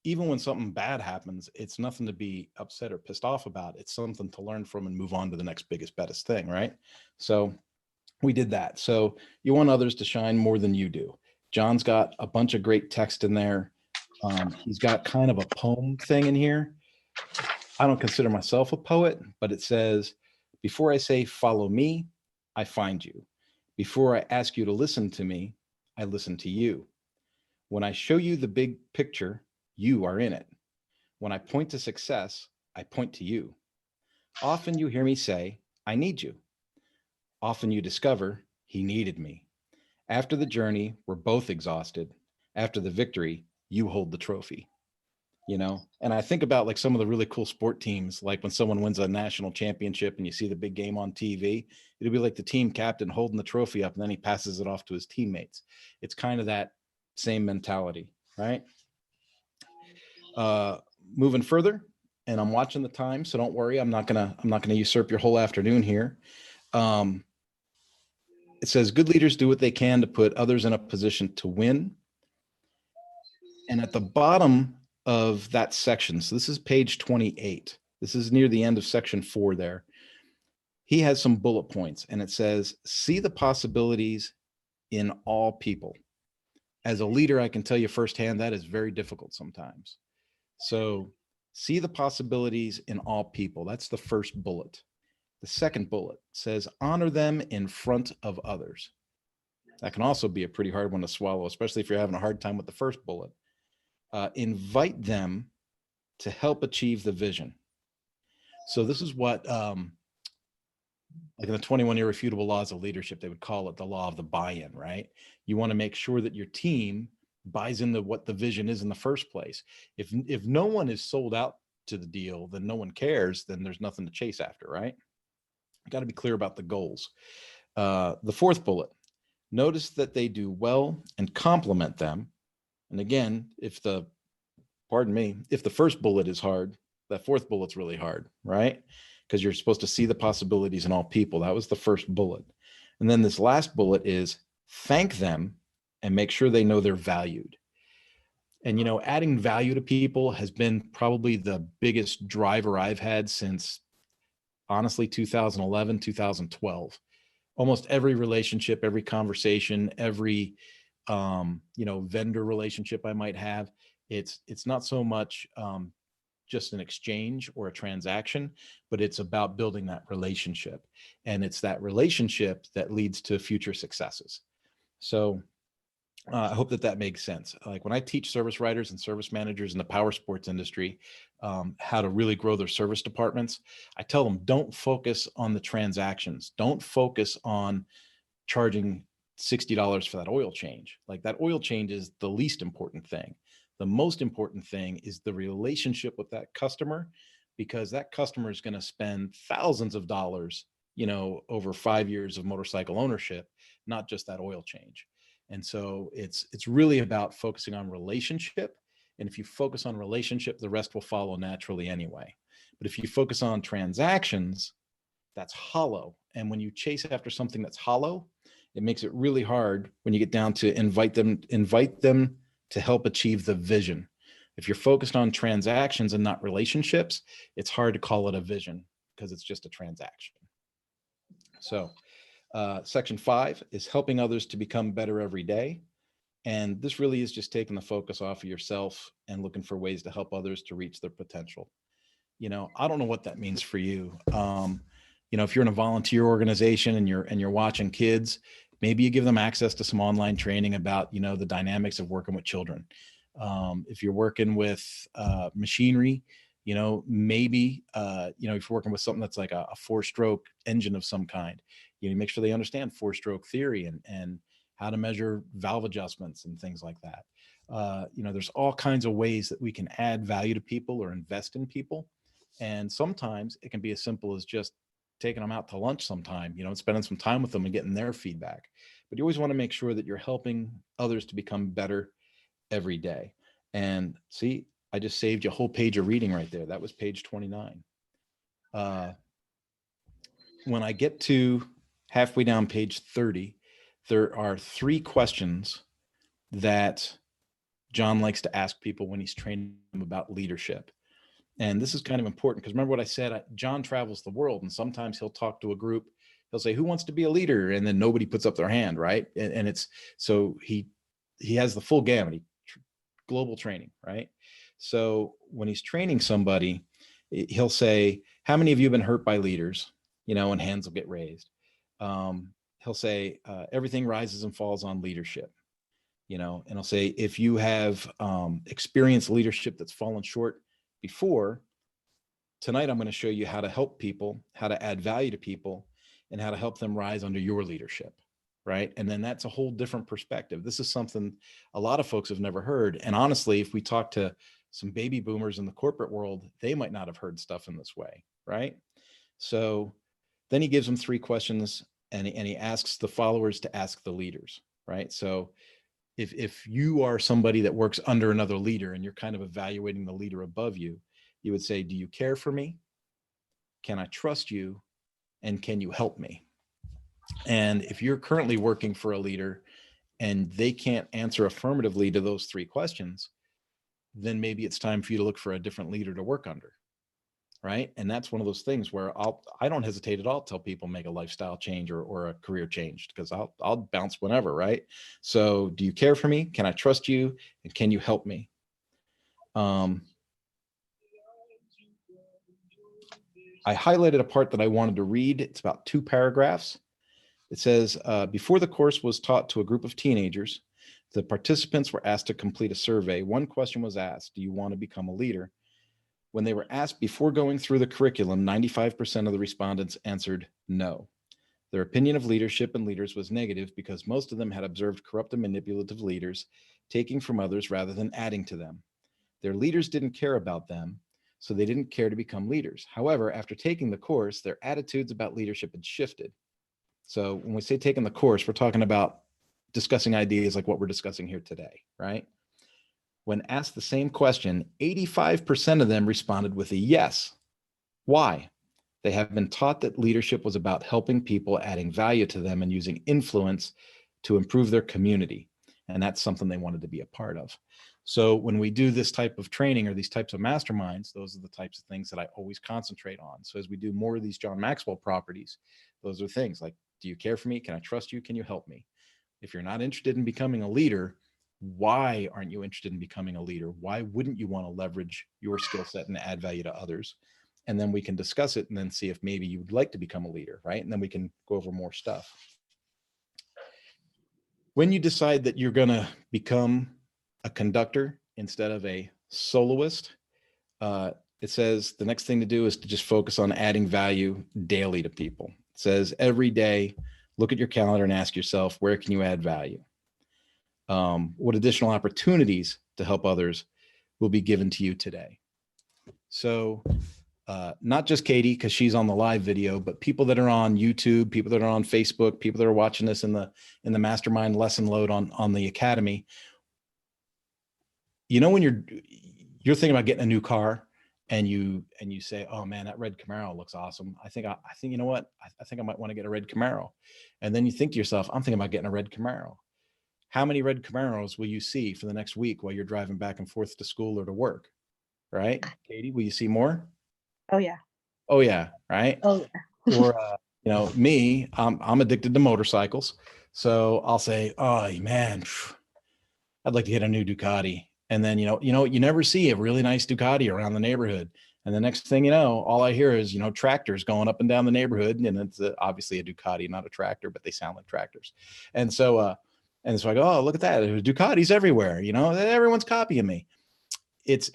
even when something bad happens, it's nothing to be upset or pissed off about. It's something to learn from and move on to the next biggest, baddest thing, right? So we did that. So you want others to shine more than you do. John's got a bunch of great text in there. He's got kind of a poem thing in here. I don't consider myself a poet, but it says, before I say, follow me, I find you. Before I ask you to listen to me, I listen to you. When I show you the big picture, you are in it. When I point to success, I point to you. Often you hear me say, I need you. Often you discover, he needed me. After the journey, we're both exhausted. After the victory, you hold the trophy. And I think about like some of the really cool sport teams, like when someone wins a national championship and you see the big game on TV, it'll be like the team captain holding the trophy up and then he passes it off to his teammates. It's kind of that same mentality, right? Moving further, and I'm watching the time, so don't worry, I'm not gonna usurp your whole afternoon here. It says good leaders do what they can to put others in a position to win. And at the bottom of that section, so this is page 28. This is near the end of section 4 there. He has some bullet points and it says, see the possibilities in all people. As a leader, I can tell you firsthand that is very difficult sometimes. So see the possibilities in all people. That's the first bullet. The second bullet says, honor them in front of others. That can also be a pretty hard one to swallow, especially if you're having a hard time with the first bullet. Invite them to help achieve the vision. So this is what, like in the 21 irrefutable laws of leadership, they would call it the law of the buy-in, right? You want to make sure that your team buys into what the vision is in the first place. If no one is sold out to the deal, then no one cares, then there's nothing to chase after, right? You got to be clear about the goals. The fourth bullet, notice that they do well and compliment them. And again, if the first bullet is hard, that fourth bullet's really hard, right? Because you're supposed to see the possibilities in all people. That was the first bullet. And then this last bullet is thank them and make sure they know they're valued. And, adding value to people has been probably the biggest driver I've had since, honestly, 2011, 2012. Almost every relationship, every conversation, every, vendor relationship I might have, it's not so much just an exchange or a transaction, but it's about building that relationship. And it's that relationship that leads to future successes. So I hope that makes sense. Like when I teach service writers and service managers in the power sports industry, how to really grow their service departments, I tell them, don't focus on the transactions. Don't focus on charging $60 for that oil change. Like that oil change is the least important thing. The most important thing is the relationship with that customer, because that customer is going to spend thousands of dollars, over 5 years of motorcycle ownership, not just that oil change. And so it's really about focusing on relationship. And if you focus on relationship, the rest will follow naturally anyway. But if you focus on transactions, that's hollow. And when you chase after something that's hollow, it makes it really hard when you get down to invite them to help achieve the vision. If you're focused on transactions and not relationships, it's hard to call it a vision because it's just a transaction. So section 5 is helping others to become better every day. And this really is just taking the focus off of yourself and looking for ways to help others to reach their potential. I don't know what that means for you. If you're in a volunteer organization and you're watching kids, maybe you give them access to some online training about, the dynamics of working with children. If you're working with machinery, maybe, if you're working with something that's like a 4-stroke engine of some kind, make sure they understand 4-stroke theory and how to measure valve adjustments and things like that. There's all kinds of ways that we can add value to people or invest in people. And sometimes it can be as simple as just taking them out to lunch sometime, spending some time with them and getting their feedback. But you always want to make sure that you're helping others to become better every day. And see, I just saved you a whole page of reading right there. That was page 29. When I get to halfway down page 30, there are 3 questions that John likes to ask people when he's training them about leadership. And this is kind of important because remember what I said, John travels the world and sometimes he'll talk to a group. He'll say, who wants to be a leader? And then nobody puts up their hand, right? And it's, so he has the full gamut. He global training, right? So when he's training somebody, he'll say, how many of you have been hurt by leaders? You know, and hands will get raised. He'll say, everything rises and falls on leadership. You know, and I'll say, if you have experienced leadership that's fallen short before, tonight I'm going to show you how to help people, how to add value to people, and how to help them rise under your leadership, right? And then that's a whole different perspective. This is something a lot of folks have never heard. And honestly, if we talk to some baby boomers in the corporate world, they might not have heard stuff in this way, right? So then he gives them 3 questions, and he asks the followers to ask the leaders, right? So if you are somebody that works under another leader and you're kind of evaluating the leader above you, you would say, do you care for me? Can I trust you? And can you help me? And if you're currently working for a leader and they can't answer affirmatively to those 3 questions, then maybe it's time for you to look for a different leader to work under. Right. And that's one of those things where I don't hesitate at all to tell people make a lifestyle change or a career change, because I'll bounce whenever. Right. So do you care for me? Can I trust you? And can you help me? I highlighted a part that I wanted to read. It's about 2 paragraphs. It says, before the course was taught to a group of teenagers, the participants were asked to complete a survey. One question was asked, do you want to become a leader? When they were asked before going through the curriculum, 95% of the respondents answered no. Their opinion of leadership and leaders was negative because most of them had observed corrupt and manipulative leaders taking from others rather than adding to them. Their leaders didn't care about them, so they didn't care to become leaders. However, after taking the course, their attitudes about leadership had shifted. So when we say taking the course, we're talking about discussing ideas like what we're discussing here today, right? When asked the same question, 85% of them responded with a yes. Why? They have been taught that leadership was about helping people, adding value to them, and using influence to improve their community. And that's something they wanted to be a part of. So when we do this type of training or these types of masterminds, those are the types of things that I always concentrate on. So as we do more of these John Maxwell properties, those are things like, do you care for me? Can I trust you? Can you help me? If you're not interested in becoming a leader, why aren't you interested in becoming a leader? Why wouldn't you want to leverage your skill set and add value to others? And then we can discuss it and then see if maybe you would like to become a leader, right? And then we can go over more stuff. When you decide that you're going to become a conductor instead of a soloist, it says the next thing to do is to just focus on adding value daily to people. It says every day, look at your calendar and ask yourself, where can you add value? What additional opportunities to help others will be given to you today? So not just Katie, because she's on the live video, but people that are on YouTube, people that are on Facebook, people that are watching this in the mastermind lesson load on the Academy. You know, when you're thinking about getting a new car and you say, oh man, that red Camaro looks awesome. I think, you know what? I think I might want to get a red Camaro. And then you think to yourself, I'm thinking about getting a red Camaro. How many red Camaros will you see for the next week while you're driving back and forth to school or to work? Right? Katie, will you see more?
Oh yeah.
Oh yeah. Right.
Oh yeah.
Or, you know, me, I'm addicted to motorcycles. So I'll say, oh man, I'd like to get a new Ducati. And then, you never see a really nice Ducati around the neighborhood. And the next thing you know, all I hear is, tractors going up and down the neighborhood. And it's obviously a Ducati, not a tractor, but they sound like tractors. And so I go, oh, look at that. There's Ducatis everywhere. Everyone's copying me. It's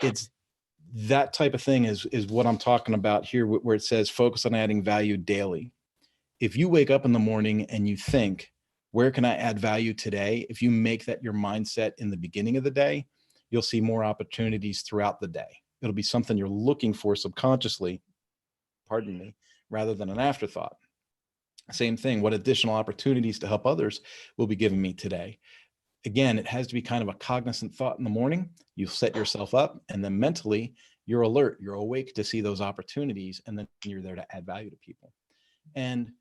that type of thing is what I'm talking about here, where it says focus on adding value daily. If you wake up in the morning and you think, where can I add value today? If you make that your mindset in the beginning of the day, you'll see more opportunities throughout the day. It'll be something you're looking for subconsciously, pardon me, rather than an afterthought. Same thing. What additional opportunities to help others will be given me today? Again, it has to be kind of a cognizant thought in the morning. You set yourself up, and then mentally you're alert, you're awake to see those opportunities, and then you're there to add value to people. And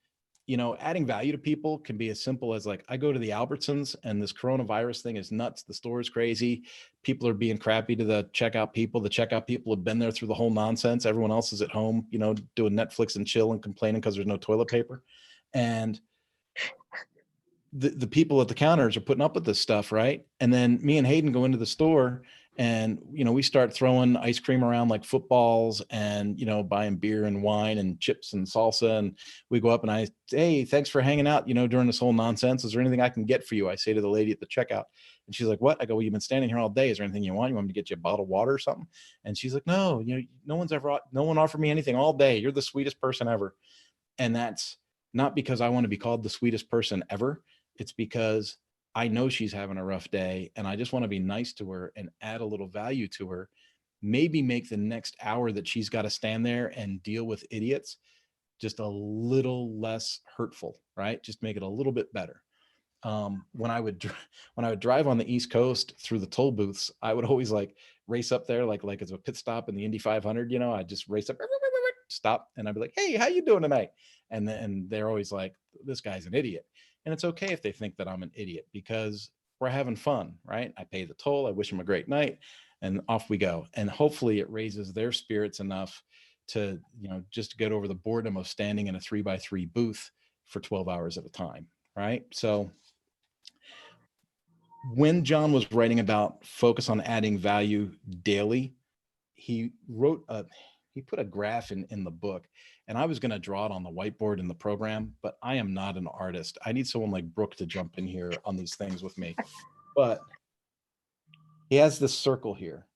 adding value to people can be as simple as like, I go to the Albertsons and this coronavirus thing is nuts. The store is crazy. People are being crappy to the checkout people. The checkout people have been there through the whole nonsense. Everyone else is at home, doing Netflix and chill and complaining because there's no toilet paper. And the people at the counters are putting up with this stuff, right? And then me and Hayden go into the store And, we start throwing ice cream around like footballs and, buying beer and wine and chips and salsa. And we go up and I, hey, thanks for hanging out, during this whole nonsense. Is there anything I can get for you? I say to the lady at the checkout, and she's like, what? I go, well, you've been standing here all day. Is there anything you want? You want me to get you a bottle of water or something? And she's like, no, no one offered me anything all day. You're the sweetest person ever. And that's not because I want to be called the sweetest person ever. It's because I know she's having a rough day and I just want to be nice to her and add a little value to her. Maybe make the next hour that she's got to stand there and deal with idiots just a little less hurtful, right? Just make it a little bit better. When I would drive on the East Coast through the toll booths, I would always like race up there, like it's a pit stop in the Indy 500. I'd just race up, stop, and I'd be like, "Hey, how you doing tonight?" And they're always like, "This guy's an idiot," and it's okay if they think that I'm an idiot because we're having fun, right? I pay the toll, I wish them a great night, and off we go. And hopefully, it raises their spirits enough to just get over the boredom of standing in a 3x3 booth for 12 hours at a time, right? So when John was writing about focus on adding value daily, he put a graph in the book, and I was going to draw it on the whiteboard in the program, but I am not an artist. I need someone like Brooke to jump in here on these things with me. But he has this circle here,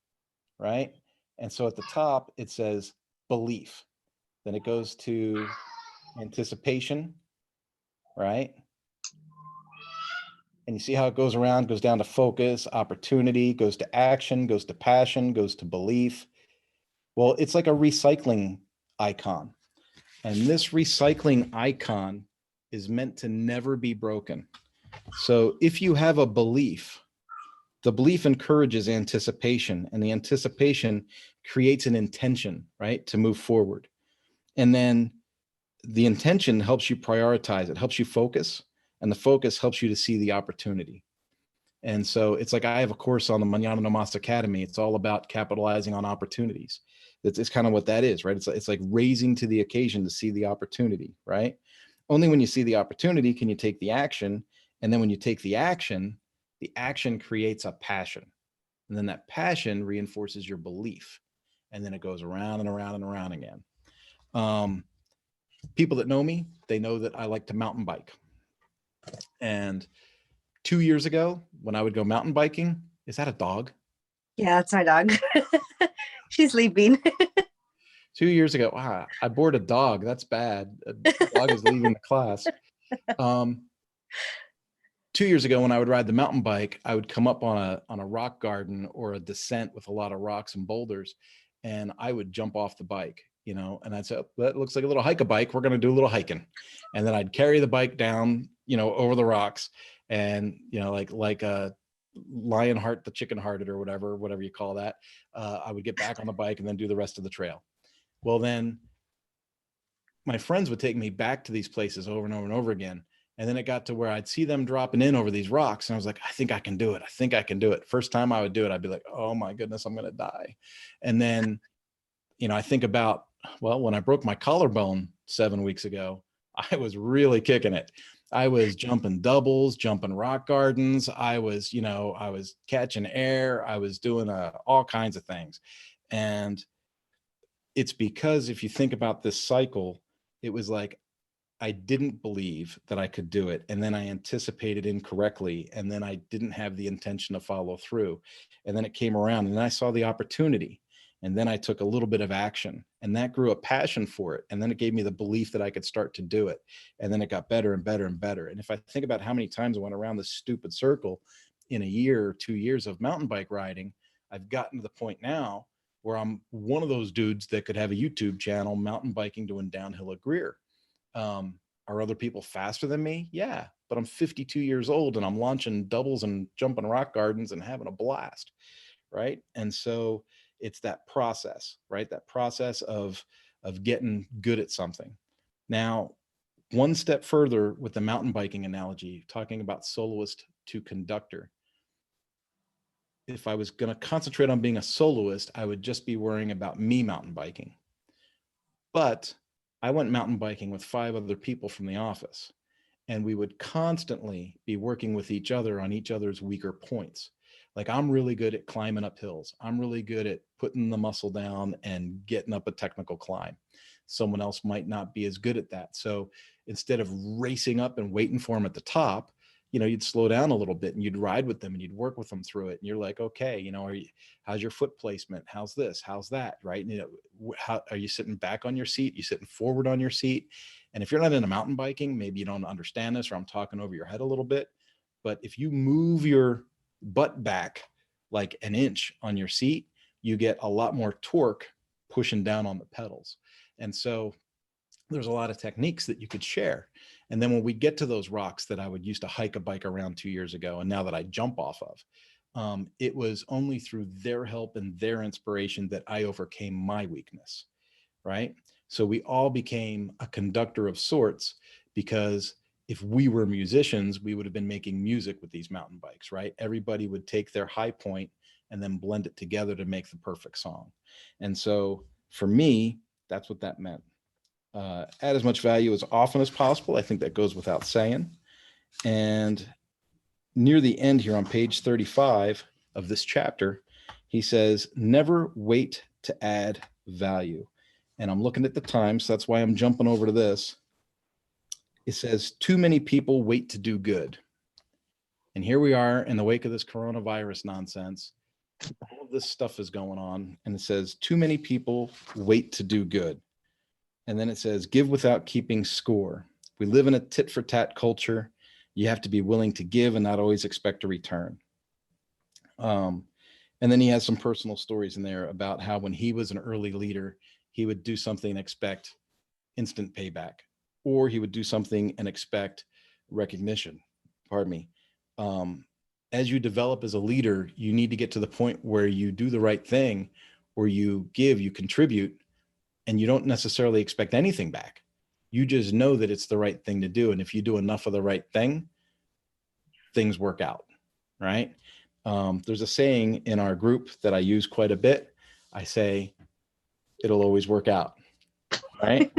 right? And so at the top, it says belief. Then it goes to anticipation, right? And you see how it goes around, goes down to focus, opportunity, goes to action, goes to passion, goes to belief. Well, it's like a recycling icon. And this recycling icon is meant to never be broken. So if you have a belief, the belief encourages anticipation, and the anticipation creates an intention, right, to move forward. And then the intention helps you prioritize, it helps you focus, and the focus helps you to see the opportunity. And so it's like I have a course on the Mañana No Mas Academy. It's all about capitalizing on opportunities. It's kind of what that is, right? It's like raising to the occasion to see the opportunity, right? Only when you see the opportunity can you take the action. And then when you take the action creates a passion. And then that passion reinforces your belief. And then it goes around and around and around again. People that know me, they know that I like to mountain bike. And 2 years ago, when I would go mountain biking, is that a dog?
Yeah, that's my dog. She's sleeping.
2 years ago, wow, I bored a dog. That's bad. A dog is leaving the class. 2 years ago, when I would ride the mountain bike, I would come up on a rock garden or a descent with a lot of rocks and boulders, and I would jump off the bike, and I'd say, oh, that looks like a little hike a bike. We're going to do a little hiking. And then I'd carry the bike down, over the rocks, and, like a Lionheart, the chicken hearted or whatever you call that. I would get back on the bike and then do the rest of the trail. Well, then my friends would take me back to these places over and over and over again. And then it got to where I'd see them dropping in over these rocks. And I was like, I think I can do it. I think I can do it. First time I would do it, I'd be like, oh my goodness, I'm going to die. And then, I think about, well, when I broke my collarbone 7 weeks ago, I was really kicking it. I was jumping doubles, jumping rock gardens. I was catching air. I was doing all kinds of things. And it's because if you think about this cycle, it was like, I didn't believe that I could do it. And then I anticipated incorrectly. And then I didn't have the intention to follow through. And then it came around and I saw the opportunity. And then I took a little bit of action, and that grew a passion for it. And then it gave me the belief that I could start to do it. And then it got better and better and better. And if I think about how many times I went around this stupid circle in a year or 2 years of mountain bike riding, I've gotten to the point now where I'm one of those dudes that could have a YouTube channel, mountain biking doing downhill at Greer. Are other people faster than me? Yeah, but I'm 52 years old and I'm launching doubles and jumping rock gardens and having a blast, right? And so it's that process, right? That process of getting good at something. Now, one step further with the mountain biking analogy, talking about soloist to conductor. If I was going to concentrate on being a soloist, I would just be worrying about me mountain biking. But I went mountain biking with 5 other people from the office, and we would constantly be working with each other on each other's weaker points. Like, I'm really good at climbing up hills. I'm really good at putting the muscle down and getting up a technical climb. Someone else might not be as good at that. So instead of racing up and waiting for them at the top, you'd slow down a little bit and you'd ride with them and you'd work with them through it. And you're like, okay, how's your foot placement? How's this? How's that? Right. And, how are you sitting back on your seat? You sitting forward on your seat? And if you're not into mountain biking, maybe you don't understand this, or I'm talking over your head a little bit. But if you move your butt back like an inch on your seat, you get a lot more torque pushing down on the pedals. And so there's a lot of techniques that you could share. And then when we get to those rocks that I would used to hike a bike around 2 years ago, and now that I jump off of, it was only through their help and their inspiration that I overcame my weakness, right? So we all became a conductor of sorts, because if we were musicians, we would have been making music with these mountain bikes, right? Everybody would take their high point and then blend it together to make the perfect song. And so for me, that's what that meant. Add as much value as often as possible. I think that goes without saying. And near the end here on page 35 of this chapter, he says, never wait to add value. And I'm looking at the time, so that's why I'm jumping over to this. It says, too many people wait to do good. And here we are in the wake of this coronavirus nonsense. All of this stuff is going on. And it says, too many people wait to do good. And then it says, give without keeping score. We live in a tit for tat culture. You have to be willing to give and not always expect a return. And then he has some personal stories in there about how when he was an early leader, he would do something and expect instant payback, or he would do something and expect recognition. Pardon me. As you develop as a leader, you need to get to the point where you do the right thing, or you give, you contribute, and you don't necessarily expect anything back. You just know that it's the right thing to do. And if you do enough of the right thing, things work out, right? There's a saying in our group that I use quite a bit. I say, it'll always work out, right?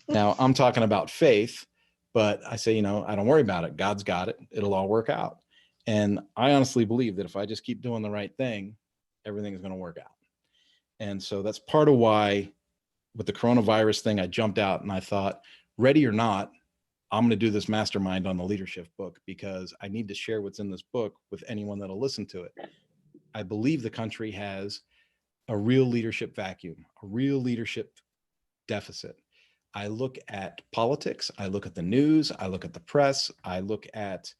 Now I'm talking about faith, but I say, I don't worry about it. God's got it. It'll all work out. And I honestly believe that if I just keep doing the right thing, everything is going to work out. And so that's part of why with the coronavirus thing, I jumped out and I thought, ready or not, I'm going to do this mastermind on the Leadershift book, because I need to share what's in this book with anyone that'll listen to it. I believe the country has a real leadership vacuum, a real leadership deficit. I look at politics, I look at the news, I look at the press, I look at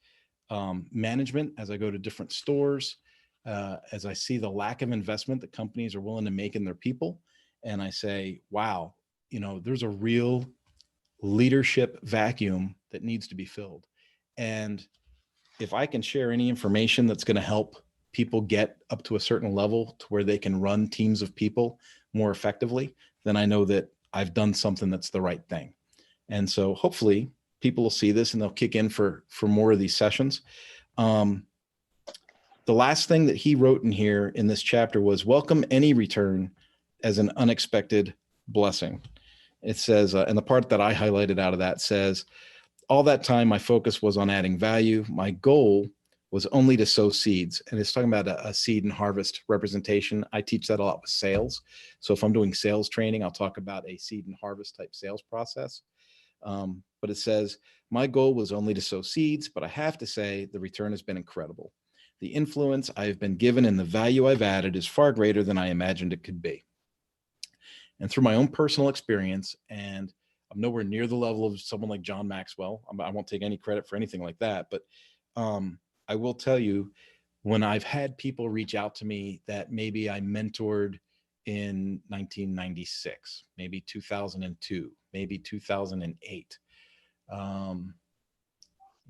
management as I go to different stores, as I see the lack of investment that companies are willing to make in their people. And I say, wow, there's a real leadership vacuum that needs to be filled. And if I can share any information that's going to help people get up to a certain level to where they can run teams of people more effectively, then I know that I've done something that's the right thing. And so hopefully people will see this and they'll kick in for more of these sessions. The last thing that he wrote in here in this chapter was, welcome any return as an unexpected blessing. It says, and the part that I highlighted out of that says, all that time my focus was on adding value. My goal was only to sow seeds. And it's talking about a seed and harvest representation. I teach that a lot with sales. So if I'm doing sales training, I'll talk about a seed and harvest type sales process. But it says, my goal was only to sow seeds, but I have to say the return has been incredible. The influence I've been given and the value I've added is far greater than I imagined it could be. And through my own personal experience, and I'm nowhere near the level of someone like John Maxwell. I won't take any credit for anything like that, but I will tell you, when I've had people reach out to me that maybe I mentored in 1996, maybe 2002, maybe 2008,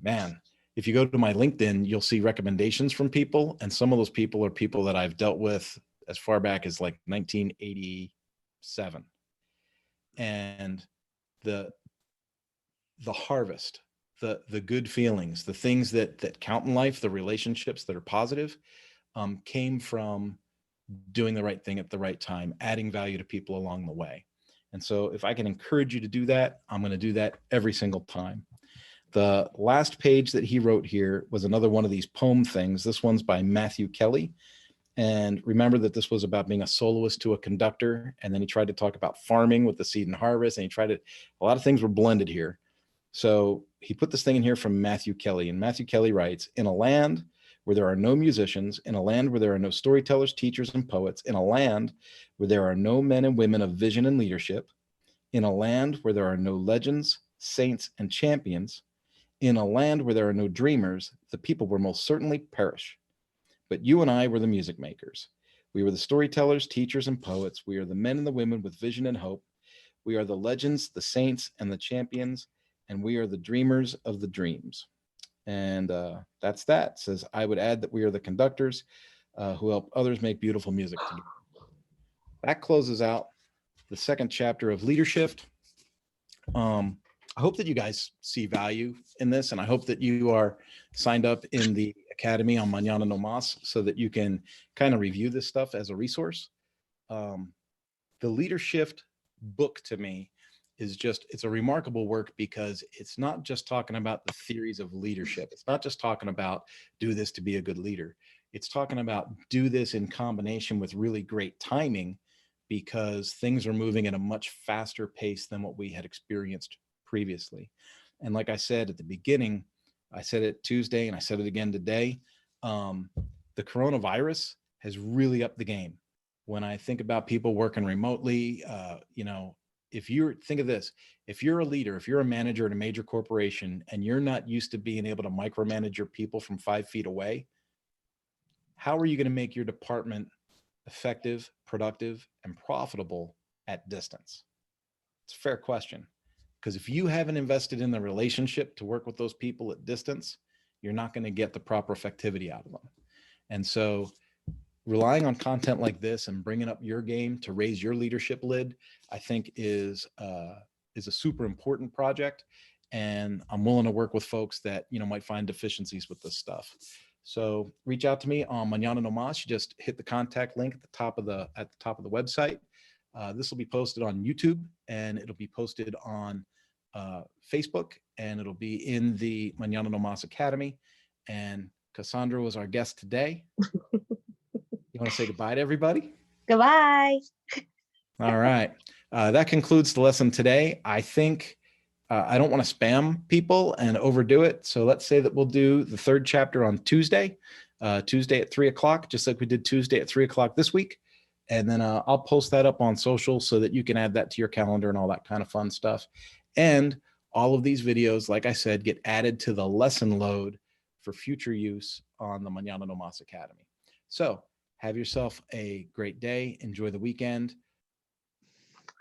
man, if you go to my LinkedIn, you'll see recommendations from people. And some of those people are people that I've dealt with as far back as like 1987. And the harvest, the good feelings, the things that count in life, the relationships that are positive, came from doing the right thing at the right time, adding value to people along the way. And so if I can encourage you to do that, I'm going to do that every single time. The last page that he wrote here was another one of these poem things. This one's by Matthew Kelly. And remember that this was about being a soloist to a conductor. And then he tried to talk about farming with the seed and harvest. And a lot of things were blended here. So he put this thing in here from Matthew Kelly. And Matthew Kelly writes, in a land where there are no musicians, in a land where there are no storytellers, teachers, and poets, in a land where there are no men and women of vision and leadership, in a land where there are no legends, saints, and champions, in a land where there are no dreamers, the people will most certainly perish. But you and I were the music makers. We were the storytellers, teachers, and poets. We are the men and the women with vision and hope. We are the legends, the saints, and the champions, and we are the dreamers of the dreams. And that's that. It says, I would add that we are the conductors who help others make beautiful music together. That closes out the second chapter of Leadershift. I hope that you guys see value in this, and I hope that you are signed up in the Academy on Mañana No Mas so that you can kind of review this stuff as a resource. The Leadershift book to me is it's a remarkable work because it's not just talking about the theories of leadership. It's not just talking about do this to be a good leader. It's talking about do this in combination with really great timing because things are moving at a much faster pace than what we had experienced previously. And like I said at the beginning, I said it Tuesday and I said it again today, the coronavirus has really upped the game. When I think about people working remotely, think of this, if you're a leader, if you're a manager at a major corporation and you're not used to being able to micromanage your people from 5 feet away, how are you going to make your department effective, productive, and profitable at distance? It's a fair question. Because if you haven't invested in the relationship to work with those people at distance, you're not going to get the proper effectivity out of them. And so relying on content like this and bringing up your game to raise your leadership lid, I think is a super important project. And I'm willing to work with folks that, might find deficiencies with this stuff. So reach out to me on Mañana No Mas. You just hit the contact link at the top of the website. This will be posted on YouTube and it'll be posted on Facebook, and it'll be in the Mañana No Mas Academy. And Cassandra was our guest today. You want to say goodbye to everybody?
Goodbye.
All right. That concludes the lesson today. I think I don't want to spam people and overdo it. So let's say that we'll do the third chapter on Tuesday at 3:00, just like we did Tuesday at 3:00 this week. And then I'll post that up on social so that you can add that to your calendar and all that kind of fun stuff. And all of these videos, like I said, get added to the lesson load for future use on the Mañana No Mas Academy. So have yourself a great day. Enjoy the weekend.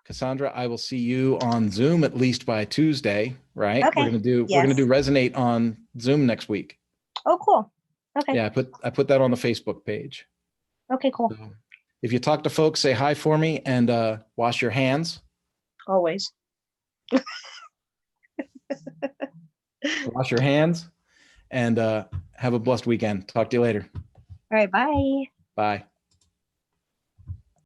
Cassandra, I will see you on Zoom at least by Tuesday, right?
Okay.
We're gonna do Resonate on Zoom next week.
Oh, cool. Okay.
Yeah, I put that on the Facebook page.
Okay, cool.
So if you talk to folks, say hi for me and wash your hands.
Always.
Wash your hands and have a blessed weekend. Talk to you later.
All right, bye.
Bye.